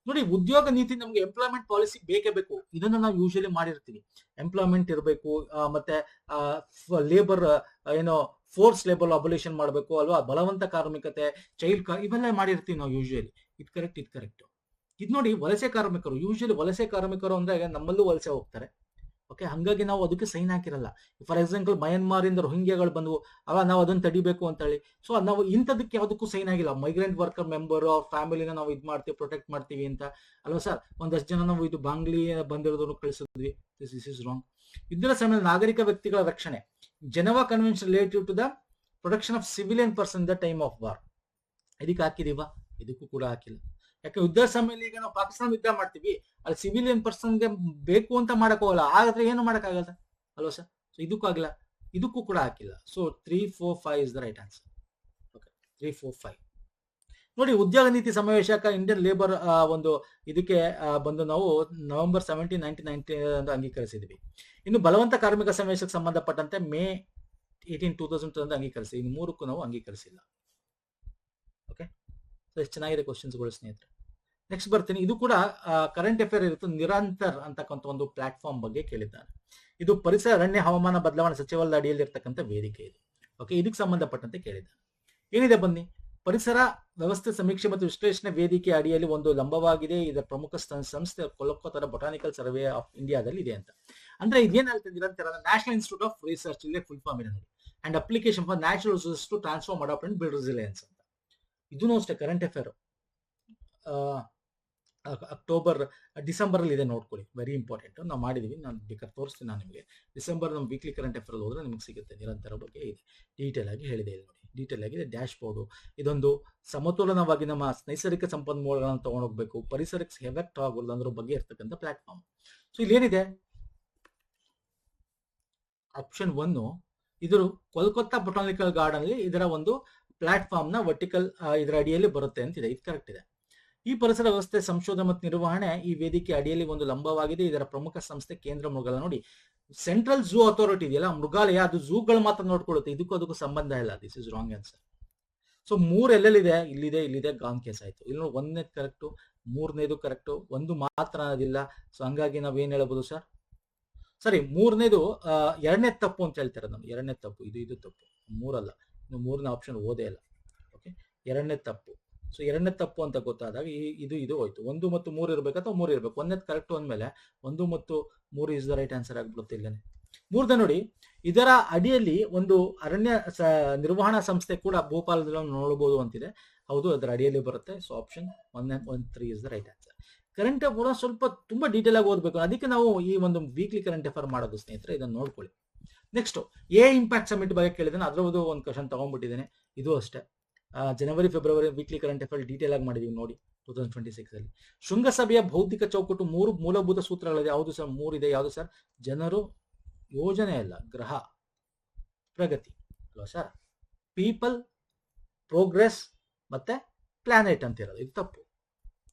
ನೋಡಿ, ಉದ್ಯೋಗ ನೀತಿ ನಮ್ಗೆ ಎಂಪ್ಲಾಯ್ಮೆಂಟ್ ಪಾಲಿಸಿ ಬೇಕೇ ಬೇಕು. ಇದನ್ನ ನಾವು ಯೂಶಲಿ ಮಾಡಿರ್ತೀವಿ. ಎಂಪ್ಲಾಯ್ಮೆಂಟ್ ಇರಬೇಕು, ಮತ್ತೆ ಲೇಬರ್ ಏನೋ ಫೋರ್ಸ್ ಲೇಬರ್ ಅಬೊಲಿಷನ್ ಮಾಡಬೇಕು ಅಲ್ವಾ, ಬಲವಂತ ಕಾರ್ಮಿಕತೆ, ಚೈಲ್ಡ್ ಇವೆಲ್ಲ ಮಾಡಿರ್ತೀವಿ ನಾವು ಯೂಶಲಿ. ಇದು ಕರೆಕ್ಟ್. ಇದು ನೋಡಿ, ವಲಸೆ ಕಾರ್ಮಿಕರು, ಯೂಶಲಿ ವಲಸೆ ಕಾರ್ಮಿಕರು ಅಂದ್ರೆ ನಮ್ಮಲ್ಲೂ ವಲಸೆ ಹೋಗ್ತಾರೆ. ಓಕೆ, ಹಂಗಾಗಿ ನಾವು ಅದಕ್ಕೆ ಸೈನ್ ಹಾಕಿರಲ್ಲ. ಫಾರ್ ಎಕ್ಸಾಂಪಲ್ ಮಯನ್ಮಾರ್ ಇಂದ ರೋಹಿಂಗ್ಯಾಗಳು ಬಂದವು, ಅವಾಗ ನಾವು ಅದನ್ನ ತಡಿಬೇಕು ಅಂತ ಹೇಳಿ, ಸೊ ನಾವು ಇಂಥದಕ್ಕೆ ಯಾವುದಕ್ಕೂ ಸೈನ್ ಆಗಿಲ್ಲ. ಮೈಗ್ರೆಂಟ್ ವರ್ಕರ್ ಮೆಂಬರ್ ಅವ್ರ ಫ್ಯಾಮಿಲಿನ ನಾವು ಇದು ಮಾಡ್ತೀವಿ, ಪ್ರೊಟೆಕ್ಟ್ ಮಾಡ್ತೀವಿ ಅಂತ ಅಲ್ವಾ ಸರ್. ಒಂದಷ್ಟು ಜನ ನಾವು ಇದು ಬಾಂಗ್ಲಿ ಬಂದಿರೋದನ್ನು ಕಳಿಸಿದ್ವಿ. This is wrong. ಇದರ ಸಮಯ ನಾಗರಿಕ ವ್ಯಕ್ತಿಗಳ ರಕ್ಷಣೆ, Geneva convention relative to the protection of civilian person the time of war, ಇದಕ್ಕೆ ಹಾಕಿದೀವಾ? ಇದಕ್ಕೂ ಕೂಡ ಹಾಕಿಲ್ಲ. ಯಾಕೆ ಯುದ್ಧ ಸಮಯದಲ್ಲಿ ಈಗ ನಾವು ಪಾಕಿಸ್ತಾನ ಯುದ್ಧ ಮಾಡ್ತೀವಿ, ಅಲ್ಲಿ ಸಿವಿಲಿಯನ್ ಪರ್ಸನ್ಗೆ ಬೇಕು ಅಂತ ಮಾಡಕ್ ಹೋಗಲ್ಲ, ಆದ್ರೆ ಏನು ಮಾಡಕ್ಕಾಗಲ್ಲ ಅಲ್ವಾ ಸರ್. ಸೊ ಇದಕ್ಕೂ ಆಗಿಲ್ಲ, ಇದಕ್ಕೂ ಕೂಡ ಹಾಕಿಲ್ಲ. So 3, 4, 5 is the right answer. Okay, 3, 4, 5. ನೋಡಿ, ಉದ್ಯೋಗ ನೀತಿ ಸಮಾವೇಶಕ ಇಂಡಿಯನ್ ಲೇಬರ್ ಒಂದು ಇದಕ್ಕೆ ಬಂದು ನಾವು November 17, 1990 ಅಂಗೀಕರಿಸಿದ್ವಿ. ಇನ್ನು ಬಲವಂತ ಕಾರ್ಮಿಕ ಸಮಾವೇಶಕ್ಕೆ ಸಂಬಂಧಪಟ್ಟಂತೆ May 18, 2000 ಅಂಗೀಕರಿಸಿ. ಇನ್ನು ಮೂರಕ್ಕೂ ನಾವು ಅಂಗೀಕರಿಸಿಲ್ಲ. ಓಕೆ, ಎಷ್ಟು ಚೆನ್ನಾಗಿದೆ ಕ್ವಶನ್ಸ್ಗಳು ಸ್ನೇಹಿತರೆ. ನೆಕ್ಸ್ಟ್ ಬರ್ತೀನಿ. ಇದು ಕೂಡ ಕರೆಂಟ್ ಅಫೇರ್ ಇರುತ್ತೆ. ನಿರಂತರ್ ಅಂತಕ್ಕಂಥ ಒಂದು ಪ್ಲಾಟ್ಫಾರ್ಮ್ ಬಗ್ಗೆ ಕೇಳಿದ್ದಾನೆ. ಇದು ಪರಿಸರ, ಅರಣ್ಯ, ಹವಾಮಾನ ಬದಲಾವಣೆ ಸಚಿವಾಲಯದ ಅಡಿಯಲ್ಲಿ ಇರ್ತಕ್ಕಂಥ ವೇದಿಕೆ ಇದು. ಓಕೆ, ಇದಕ್ಕೆ ಸಂಬಂಧಪಟ್ಟಂತೆ ಕೇಳಿದ್ದಾನೆ. ಏನಿದೆ ಬನ್ನಿ. ಪರಿಸರ ವ್ಯವಸ್ಥೆ ಸಮೀಕ್ಷೆ ಮತ್ತು ವಿಶ್ಲೇಷಣೆ ವೇದಿಕೆ ಅಡಿಯಲ್ಲಿ ಒಂದು ಲಂಬವಾಗಿದೆ. ಇದರ ಪ್ರಮುಖ ಸಂಸ್ಥೆ ಕೊಲ್ಕತ್ತಾದ ಬೊಟಾನಿಕಲ್ ಸರ್ವೆ ಆಫ್ ಇಂಡಿಯಾದಲ್ಲಿ ಇದೆ ಅಂತ. ಅಂದ್ರೆ ಇದೇನಾಗುತ್ತೆ, Nirantar national institute of research, ಇಲ್ಲಿ ಫುಲ್ ಫಾರ್ಮ್ ಇದೆ ನೋಡಿ. And application for natural resources to transform, adapt and build resilience ಅಂತ. ಇದೂ ಅಷ್ಟೇ ಕರೆಂಟ್ ಅಫೇರ್. ಡಿಸೆಂಬರ್ ಅಲ್ಲಿ ಇದೆ, ನೋಡ್ಕೊಳ್ಳಿ. Very important. ನಾವು ಮಾಡಿದೀವಿ, ನಾನು ಬೇಕಾದ್ರೆ ತೋರಿಸ್ತೀನಿ ನಾನು ನಿಮಗೆ. ಡಿಸೆಂಬರ್ ನಮ್ಮ ವೀಕ್ಲಿ ಕರೆಂಟ್ ಅಫೇರ್ ಹೋದ್ರೆ ನಿಮ್ಗೆ ಸಿಗುತ್ತೆ. ನಿರಂತರ ಬಗ್ಗೆ ಇದೆ, ಡೀಟೇಲ್ ಆಗಿ ಹೇಳಿದೆ ಇಲ್ಲಿ ನೋಡಿ. ಡೀಟೇಲ್ ಆಗಿದೆ ಡ್ಯಾಶ್ ಬೋರ್ಡು. ಇದೊಂದು ಸಮತೋಲನವಾಗಿ ನಮ್ಮ ನೈಸರ್ಗಿಕ ಸಂಪನ್ಮೂಲಗಳನ್ನು ತಗೊಂಡೋಗ್ಬೇಕು, ಪರಿಸರಕ್ಕೆ ಎಫೆಕ್ಟ್ ಆಗೋಲ್ಲ ಅನ್ನೋದ್ರ ಬಗ್ಗೆ ಇರ್ತಕ್ಕಂಥ ಪ್ಲಾಟ್ಫಾರ್ಮ್. ಸೊ ಇಲ್ಲಿ ಏನಿದೆ, ಆಪ್ಷನ್ 1 ಇದ್ರ ಕೋಲ್ಕತ್ತಾ ಬೊಟಾನಿಕಲ್ ಗಾರ್ಡನ್ ಅಲ್ಲಿ ಇದರ ಒಂದು ಪ್ಲಾಟ್ಫಾರ್ಮ್ ನ ವರ್ಟಿಕಲ್ ಇದರ ಅಡಿಯಲ್ಲಿ ಬರುತ್ತೆ ಅಂತಿದೆ. ಇದು ಕರೆಕ್ಟ್ ಇದೆ. ಈ ಪರಿಸರ ವ್ಯವಸ್ಥೆ ಸಂಶೋಧನೆ ಮತ್ತು ನಿರ್ವಹಣೆ ಈ ವೇದಿಕೆ ಅಡಿಯಲ್ಲಿ ಒಂದು ಲಂಬವಾಗಿದೆ. ಇದರ ಪ್ರಮುಖ ಸಂಸ್ಥೆ ಕೇಂದ್ರ ಮೃಗಾಲಯ. ನೋಡಿ, ಸೆಂಟ್ರಲ್ ಝೂ ಅಥಾರಿಟಿ ಇದೆಯಲ್ಲ, ಮೃಗಾಲಯ, ಅದು ಝೂಗಳು ಮಾತ್ರ ನೋಡ್ಕೊಳ್ಳುತ್ತೆ. ಅದಕ್ಕೂ ಸಂಬಂಧ ಇಲ್ಲ. This is wrong answer. So 3 ಎಲ್ಲೆಲ್ಲಿದೆ? ಇಲ್ಲಿದೆ. ಗಾನ್ ಕೇಸ್ ಆಯ್ತು. ಇಲ್ಲಿ ನೋಡಿ, 1ನೇದು ಕರೆಕ್ಟು, 3ನೇದು ಕರೆಕ್ಟು, 1 ಮಾತ್ರ ಅನ್ನೋದಿಲ್ಲ. ಸೊ ಹಂಗಾಗಿ ನಾವೇನ್ ಹೇಳ್ಬೋದು ಸರ್? ಸರಿ, 3ನೇದು 2ನೇ ತಪ್ಪು ಅಂತ ಹೇಳ್ತಾರೆ ನಾವು. 2ನೇ ತಪ್ಪು, ಇದು ತಪ್ಪು, 3 ಅಲ್ಲ. ಇನ್ನು 3ನೇ ಆಪ್ಷನ್ ಓದೇ ಇಲ್ಲ. ಓಕೆ, 2ನೇ ತಪ್ಪು. ಸೊ 2ನೇ ತಪ್ಪು ಅಂತ ಗೊತ್ತಾದಾಗ ಇದು ಹೋಯ್ತು. 1 ಮತ್ತು 3 ಇರ್ಬೇಕು ಅಥವಾ 3 ಇರ್ಬೇಕು. 1ನೇದು ಕರೆಕ್ಟ್ ಅಂದ್ಮೇಲೆ 1 ಮತ್ತು 3 ಇಸ್ ದ ರೈಟ್ ಆನ್ಸರ್ ಆಗ್ಬಿಡುತ್ತೆ ಇಲ್ಲೇ. 3ನೇ ನೋಡಿ, ಇದರ ಅಡಿಯಲ್ಲಿ ಒಂದು ಅರಣ್ಯ ನಿರ್ವಹಣಾ ಸಂಸ್ಥೆ ಕೂಡ ಭೋಪಾಲದಲ್ಲಿ ನೋಡಬಹುದು ಅಂತಿದೆ. ಹೌದು, ಅದರ ಅಡಿಯಲ್ಲಿ ಬರುತ್ತೆ. So option 1 and 3 is the right answer. Current ಕೂಡ ಸ್ವಲ್ಪ ತುಂಬಾ ಡೀಟೇಲ್ ಆಗಿ ಓದಬೇಕು. ಅದಕ್ಕೆ ನಾವು ಈ ಒಂದು ವೀಕ್ಲಿ ಕರೆಂಟ್ ಅಫೇರ್ ಮಾಡೋದು ಸ್ನೇಹಿತರೆ. ಇದನ್ನು ನೋಡ್ಕೊಳ್ಳಿ. ನೆಕ್ಸ್ಟ್ ಇಂಪ್ಯಾಕ್ಟ್ ಸಮಿಟ್ ಬಗ್ಗೆ ಕೇಳಿದ್ದೇನೆ. ಅದರದ್ದು ಒಂದು ಕ್ವಶನ್ ತಗೊಂಡ್ಬಿಟ್ಟಿದ್ದೇನೆ. ಇದು ಅಷ್ಟೇ. ಜನವರಿ, ಫೆಬ್ರವರಿ ವೀಕ್ಲಿ ಕರೆಂಟ್ ಅಫೇರ್ ಡೀಟೇಲ್ ಆಗಿ ಮಾಡಿದೀವಿ ನೋಡಿ 2026 ಅಲ್ಲಿ. ಶೃಂಗಸಭೆಯ ಭೌತಿಕ ಚೌಕಟ್ಟು 3 ಮೂಲಭೂತ ಸೂತ್ರಗಳಿದೆ. ಯಾವುದು ಸರ್? 3 ಇದೆ. ಯಾವುದು ಸರ್? ಜನರು, ಯೋಜನೆ ಅಲ್ಲ, ಗ್ರಹ, ಪ್ರಗತಿ ಅಲ್ವಾ ಸರ್? ಪೀಪಲ್, ಪ್ರೋಗ್ರೆಸ್ ಮತ್ತೆ ಪ್ಲಾನೆಟ್ ಅಂತ ಇರೋದು. ಇದು ತಪ್ಪು.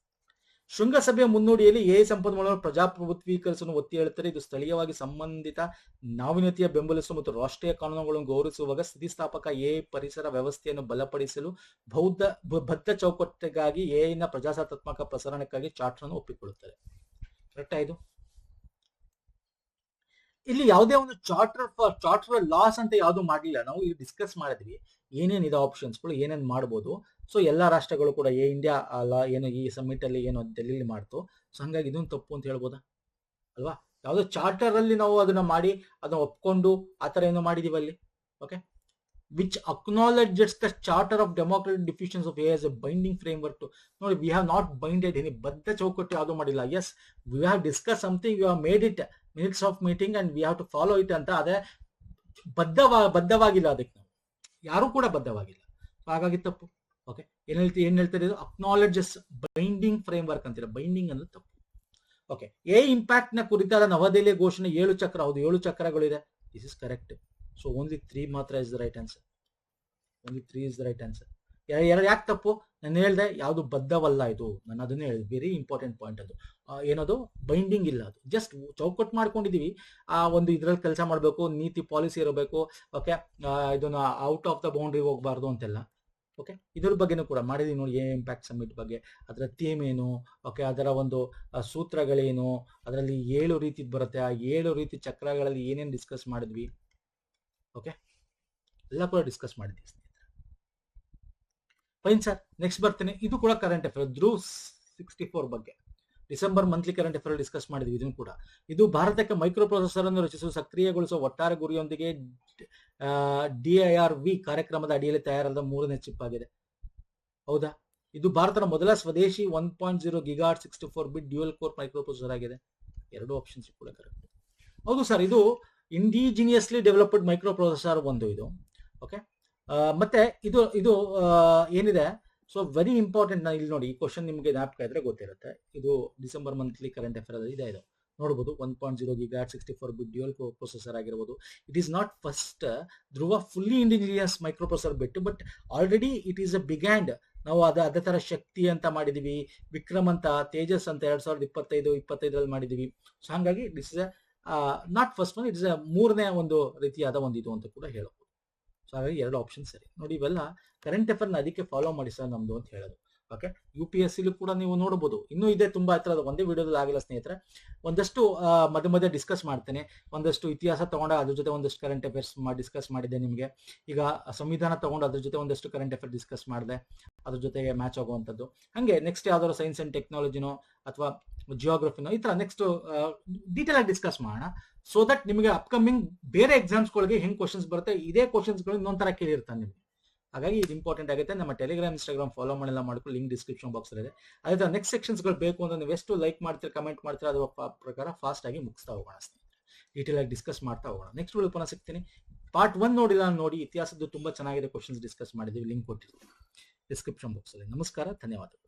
ಶೃಂಗಸಭೆಯ ಮುನ್ನುಡಿಯಲ್ಲಿ ಸಂಪನ್ಮೂಲವನ್ನು ಪ್ರಜಾಪ್ರಭುತ್ವೀಕರಿಸಲು ಒತ್ತಿ ಹೇಳುತ್ತಾರೆ. ಇದು ಸ್ಥಳೀಯವಾಗಿ ಸಂಬಂಧಿತ ನಾವೀನ್ಯತೆಯ ಬೆಂಬಲಿಸುವ ಮತ್ತು ರಾಷ್ಟ್ರೀಯ ಕಾನೂನುಗಳನ್ನು ಗೌರವಿಸುವಾಗ ಸ್ಥಿತಿಸ್ಥಾಪಕ ಪರಿಸರ ವ್ಯವಸ್ಥೆಯನ್ನು ಬಲಪಡಿಸಲು ಬದ್ಧ ಚೌಕಟ್ಟಿಗಾಗಿ ನ ಪ್ರಜಾಸತ್ತಾತ್ಮಕ ಪ್ರಸರಣಕ್ಕಾಗಿ ಚಾರ್ಟರ್ ಅನ್ನು ಒಪ್ಪಿಕೊಳ್ಳುತ್ತದೆ. ಕರೆಕ್ಟಾ ಇದು? ಇಲ್ಲಿ ಯಾವುದೇ ಒಂದು ಚಾರ್ಟರ್ ಲಾಸ್ ಅಂತ ಯಾವುದು ಮಾಡಲಿಲ್ಲ. ನಾವು ಇಲ್ಲಿ ಡಿಸ್ಕಸ್ ಮಾಡಿದ್ವಿ ಏನೇನಿದೆ ಆಪ್ಷನ್ಸ್ಗಳು, ಏನೇನ್ ಮಾಡ್ಬೋದು. ಸೊ ಎಲ್ಲಾ ರಾಷ್ಟ್ರಗಳು ಕೂಡ ಇಂಡಿಯಾ ಲಾ ಏನು ಈ ಸಮ್ಮಿಟ್ ಅಲ್ಲಿ ಏನು ಡೆಲ್ಲಿಲಿ ಮಾಡ್ತು. ಸೊ ಹಂಗಾಗಿ ಇದೊಂದು ತಪ್ಪು ಅಂತ ಹೇಳ್ಬೋದಾ ಅಲ್ವಾ? ಯಾವುದೋ ಚಾರ್ಟರ್ ಅಲ್ಲಿ ನಾವು ಅದನ್ನ ಮಾಡಿ ಅದನ್ನ ಒಪ್ಕೊಂಡು ಆತರ ಏನೋ ಮಾಡಿದೀವಿ ಅಲ್ಲಿ. Okay, which acknowledges the charter of democratic diffusions of AI as a binding framework to ನೋಡಿ, we have not binded any ಬದ್ಧ ಚೌಕಟ್ಟು ಯಾವುದು ಮಾಡಿಲ್ಲ. Yes, we have discussed something, we have made it minutes of meeting and we have to follow it ಅಂತ. ಅದೇ ಬದ್ಧವಾಗಿಲ್ಲ, ಅದಕ್ಕೆ ನಾವು ಯಾರು ಕೂಡ ಬದ್ಧವಾಗಿಲ್ಲ. ಹಾಗಾಗಿ ತಪ್ಪು. ಓಕೆ, ಏನ್ ಹೇಳ್ತಾರೆ ಇದು ಅಕ್ನಾಲೆಡ್ಜಸ್ ಬೈಂಡಿಂಗ್ ಫ್ರೇಮ್ ವರ್ಕ್ ಅಂತೀರ. ಬೈಂಡಿಂಗ್ ಅಂದ್ರೆ ತಪ್ಪು. ಓಕೆ, ಇಂಪ್ಯಾಕ್ಟ್ ನ ಕುರಿತಾದ ನವದೆಹಲಿಯ ಘೋಷಣೆ 7 ಚಕ್ರ. ಹೌದು, 7 ಚಕ್ರಗಳಿದೆ. This is correct. So only 3 ಮಾತ್ರ is the right answer. Only 3 is the right answer. ಯಾಕೆ ತಪ್ಪು? ನಾನು ಹೇಳ್ದೆ ಯಾವುದು ಬದ್ಧವಲ್ಲ ಇದು. ನಾನು ಅದನ್ನೇ ಹೇಳಿದೆ, ವೆರಿ ಇಂಪಾರ್ಟೆಂಟ್ ಪಾಯಿಂಟ್ ಅದು. ಏನದು ಬೈಂಡಿಂಗ್ ಇಲ್ಲ, ಅದು ಜಸ್ಟ್ ಚೌಕಟ್ಟು ಮಾಡ್ಕೊಂಡಿದೀವಿ. ಆ ಒಂದು ಇದ್ರಲ್ಲಿ ಕೆಲಸ ಮಾಡಬೇಕು, ನೀತಿ ಪಾಲಿಸಿ ಇರಬೇಕು. ಓಕೆ, ಇದನ್ನ ಔಟ್ ಆಫ್ ದ ಬೌಂಡ್ರಿ ಹೋಗ್ಬಾರ್ದು ಅಂತೆಲ್ಲ. ಓಕೆ, ಇದ್ರ ಬಗ್ಗೆನೂ ಕೂಡ ಮಾಡಿದೀವಿ ನೋಡಿ. ಇಂಪ್ಯಾಕ್ಟ್ ಸಮಿಟ್ ಬಗ್ಗೆ, ಅದರ ಥೀಮ್ ಏನು, ಓಕೆ, ಅದರ ಒಂದು ಸೂತ್ರಗಳೇನು, ಅದರಲ್ಲಿ 7 ರೀತಿ ಬರುತ್ತೆ. ಆ 7 ರೀತಿ ಚಕ್ರಗಳಲ್ಲಿ ಏನೇನು ಡಿಸ್ಕಸ್ ಮಾಡಿದ್ವಿ. ಓಕೆ, ಎಲ್ಲ ಕೂಡ ಡಿಸ್ಕಸ್ ಮಾಡಿದ್ವಿ ಸ್ನೇಹಿತರೆ. ಫೈನ್ ಸರ್, ನೆಕ್ಸ್ಟ್ ಬರ್ತೇನೆ. ಇದು ಕೂಡ ಕರೆಂಟ್ ಅಫೇರ್, ಧ್ರುವ್ 64 ಬಗ್ಗೆ December monthly current affair discuss ಮಾಡಿದ್ವಿ. ಇದನ್ನು ಕೂಡ ಇದು ಭಾರತಕ್ಕೆ ಮೈಕ್ರೋ ಪ್ರೊಸೆಸರ್ ಅನ್ನು ರಚಿಸುವ ಸಕ್ರಿಯಗೊಳಿಸುವ ಒಟ್ಟಾರೆ ಗುರಿಯೊಂದಿಗೆ DIRV ಕಾರ್ಯಕ್ರಮದ ಅಡಿಯಲ್ಲಿ ತಯಾರಾದ 3ನೇ ಚಿಪ್ ಆಗಿದೆ. ಹೌದಾ? ಇದು ಭಾರತದ ಮೊದಲ ಸ್ವದೇಶಿ 1.0 gigahertz 64 bit dual core micro processor ಆಗಿದೆ. 2 ಆಪ್ಷನ್ಸ್ ಕೂಡ ಕರೆಕ್ಟ್. ಹೌದು ಸರ್, ಇದು ಇಂಡಿಜಿನಿಯಸ್ಲಿ ಡೆವಲಪ್ಡ್ ಮೈಕ್ರೋ ಪ್ರೊಸೆಸರ್ ಒಂದು ಇದು. ಓಕೆ, ಮತ್ತೆ ಇದು ಏನಿದೆ, ಸೊ ವೆರಿ ಇಂಪಾರ್ಟೆಂಟ್. ನಾನು ಇಲ್ಲಿ ನೋಡಿ, ಈ ಕ್ವಶನ್ ನಿಮಗೆ ಜ್ಞಾಪಕ ಇದ್ರೆ ಗೊತ್ತಿರುತ್ತೆ. ಇದು ಡಿಸೆಂಬರ್ ಮಂತ್ಲಿ ಕರೆಂಟ್ ಅಫೇರ್ ಅಲ್ಲಿ ಇದೆ. ಇದು ನೋಡಬಹುದು, 1.0 gigahertz 64 bit dual core processor ಆಗಿರಬಹುದು. It is not first Dhruva fully indigenous microprocessor ಬಿಟ್ಟು, but already it is a big hand. ನಾವು ಅದೇ ತರ ಶಕ್ತಿ ಅಂತ ಮಾಡಿದೀವಿ, ವಿಕ್ರಮ್ ಅಂತ, ತೇಜಸ್ ಅಂತ 2025 ಮಾಡಿದೀವಿ. ಸೊ ಹಾಗಾಗಿ this is not first one, it is 3ನೇ ಒಂದು ರೀತಿಯಾದ ಒಂದು ಇದು ಅಂತ ಕೂಡ ಹೇಳಬಹುದು. ಸೊ ಹಾಗಾಗಿ 2 ಆಪ್ಷನ್ ಸರಿ. ನೋಡಿ, ಇವೆಲ್ಲ ಕರೆಂಟ್ ಅಫೇರ್ ನ ಅದಕ್ಕೆ ಫಾಲೋ ಮಾಡಿ ಸರ್ ನಮ್ದು ಅಂತ ಹೇಳೋದು. ಓಕೆ, UPSC ಕೂಡ ನೀವು ನೋಡಬಹುದು. ಇನ್ನೂ ಇದೆ ತುಂಬಾ ಹತ್ರ, ಒಂದೇ ವಿಡಿಯೋದಲ್ಲಿ ಆಗಿಲ್ಲ ಸ್ನೇಹಿತರೆ. ಒಂದಷ್ಟು ಮಧ್ಯೆ ಡಿಸ್ಕಸ್ ಮಾಡ್ತೇನೆ. ಒಂದಷ್ಟು ಇತಿಹಾಸ ತಗೊಂಡ ಅದ್ರ ಜೊತೆ ಒಂದಷ್ಟು ಕರೆಂಟ್ ಅಫೇರ್ಸ್ ಡಿಸ್ಕಸ್ ಮಾಡಿದೆ ನಿಮಗೆ. ಈಗ ಸಂವಿಧಾನ ತಗೊಂಡು ಅದ್ರ ಜೊತೆ ಒಂದಷ್ಟು ಕರೆಂಟ್ ಅಫೇರ್ ಡಿಸ್ಕಸ್ ಮಾಡಿದೆ, ಅದ್ರ ಜೊತೆಗೆ ಮ್ಯಾಚ್ ಆಗುವಂಥದ್ದು. ಹಂಗೆ ನೆಕ್ಸ್ಟ್ ಯಾವ್ದಾದ್ರು ಸೈನ್ಸ್ ಅಂಡ್ ಟೆಕ್ನಾಲಜಿನೋ ಅಥವಾ ಜಿಯೋಗ್ರಫಿನೋ ಈ ತರ ನೆಕ್ಸ್ಟ್ ಡೀಟೇಲ್ ಆಗಿ ಡಿಸ್ಕಸ್ ಮಾಡೋಣ. ಸೊ ದಟ್ ನಿಮಗೆ ಅಪ್ಕಮಿಂಗ್ ಬೇರೆ ಎಕ್ಸಾಮ್ಸ್ಗಳಿಗೆ ಹೆಂಗ್ ಕ್ವಶನ್ಸ್ ಬರುತ್ತೆ, ಇದೇ ಕ್ವಶನ್ಸ್ಗಳು ಇನ್ನೊಂಥರ ಕೇಳಿರ್ತಾನೆ ನಿಮಗೆ. ಹಾಗಾಗಿ ಇದು ಇಂಪಾರ್ಟೆಂಟ್ ಆಗುತ್ತೆ. ನಮ್ಮ ಟೆಲಿಗ್ರಾಮ್, ಇನ್ಸ್ಟಾಗ್ರಾಮ್ ಫಾಲೋ ಮಾಡಿಲ್ಲ ಮಾಡ್ಕೊಂಡು ಲಿಂಕ್ ಡಿಸ್ಕ್ರಿಪ್ಷನ್ ಬಾಕ್ಸ್ ಇದೆ. ಅದೇ ತರ ನೆಕ್ಸ್ಟ್ ಸೆಕ್ಷನ್ಸ್ಗಳು ಬೇಕು ಅಂತ ನೀವು ಎಷ್ಟು ಲೈಕ್ ಮಾಡ್ತೀರಾ, ಕಮೆಂಟ್ ಮಾಡ್ತೀರಾ, ಅದರ ಪ್ರಕಾರ ಫಾಸ್ಟ್ ಆಗಿ ಮುಗಿಸ್ತಾ ಹೋಗೋಣ ಸ್ನೇಹಿತರೆ. ಡೀಟೇಲ್ ಆಗಿ ಡಿಸ್ಕಸ್ ಮಾಡ್ತಾ ಹೋಗೋಣ. ನೆಕ್ಸ್ಟ್ ವಿಡಿಯೋ ಪುನಃ ಸಿಗ್ತೀನಿ. ಪಾರ್ಟ್ 1 ನೋಡಿಲ್ಲ ನೋಡಿ, ಇತಿಹಾಸದ್ದು ತುಂಬಾ ಚೆನ್ನಾಗಿದೆ ಕ್ವಶನ್ಸ್ ಡಿಸ್ಕಸ್ ಮಾಡಿದ್ದೀವಿ. ಲಿಂಕ್ ಕೊಟ್ಟಿರ್ತೀನಿ ಡಿಸ್ಕ್ರಿಪ್ಷನ್ ಬಾಕ್ಸ್ ಅಲ್ಲಿ. ನಮಸ್ಕಾರ, ಧನ್ಯವಾದಗಳು.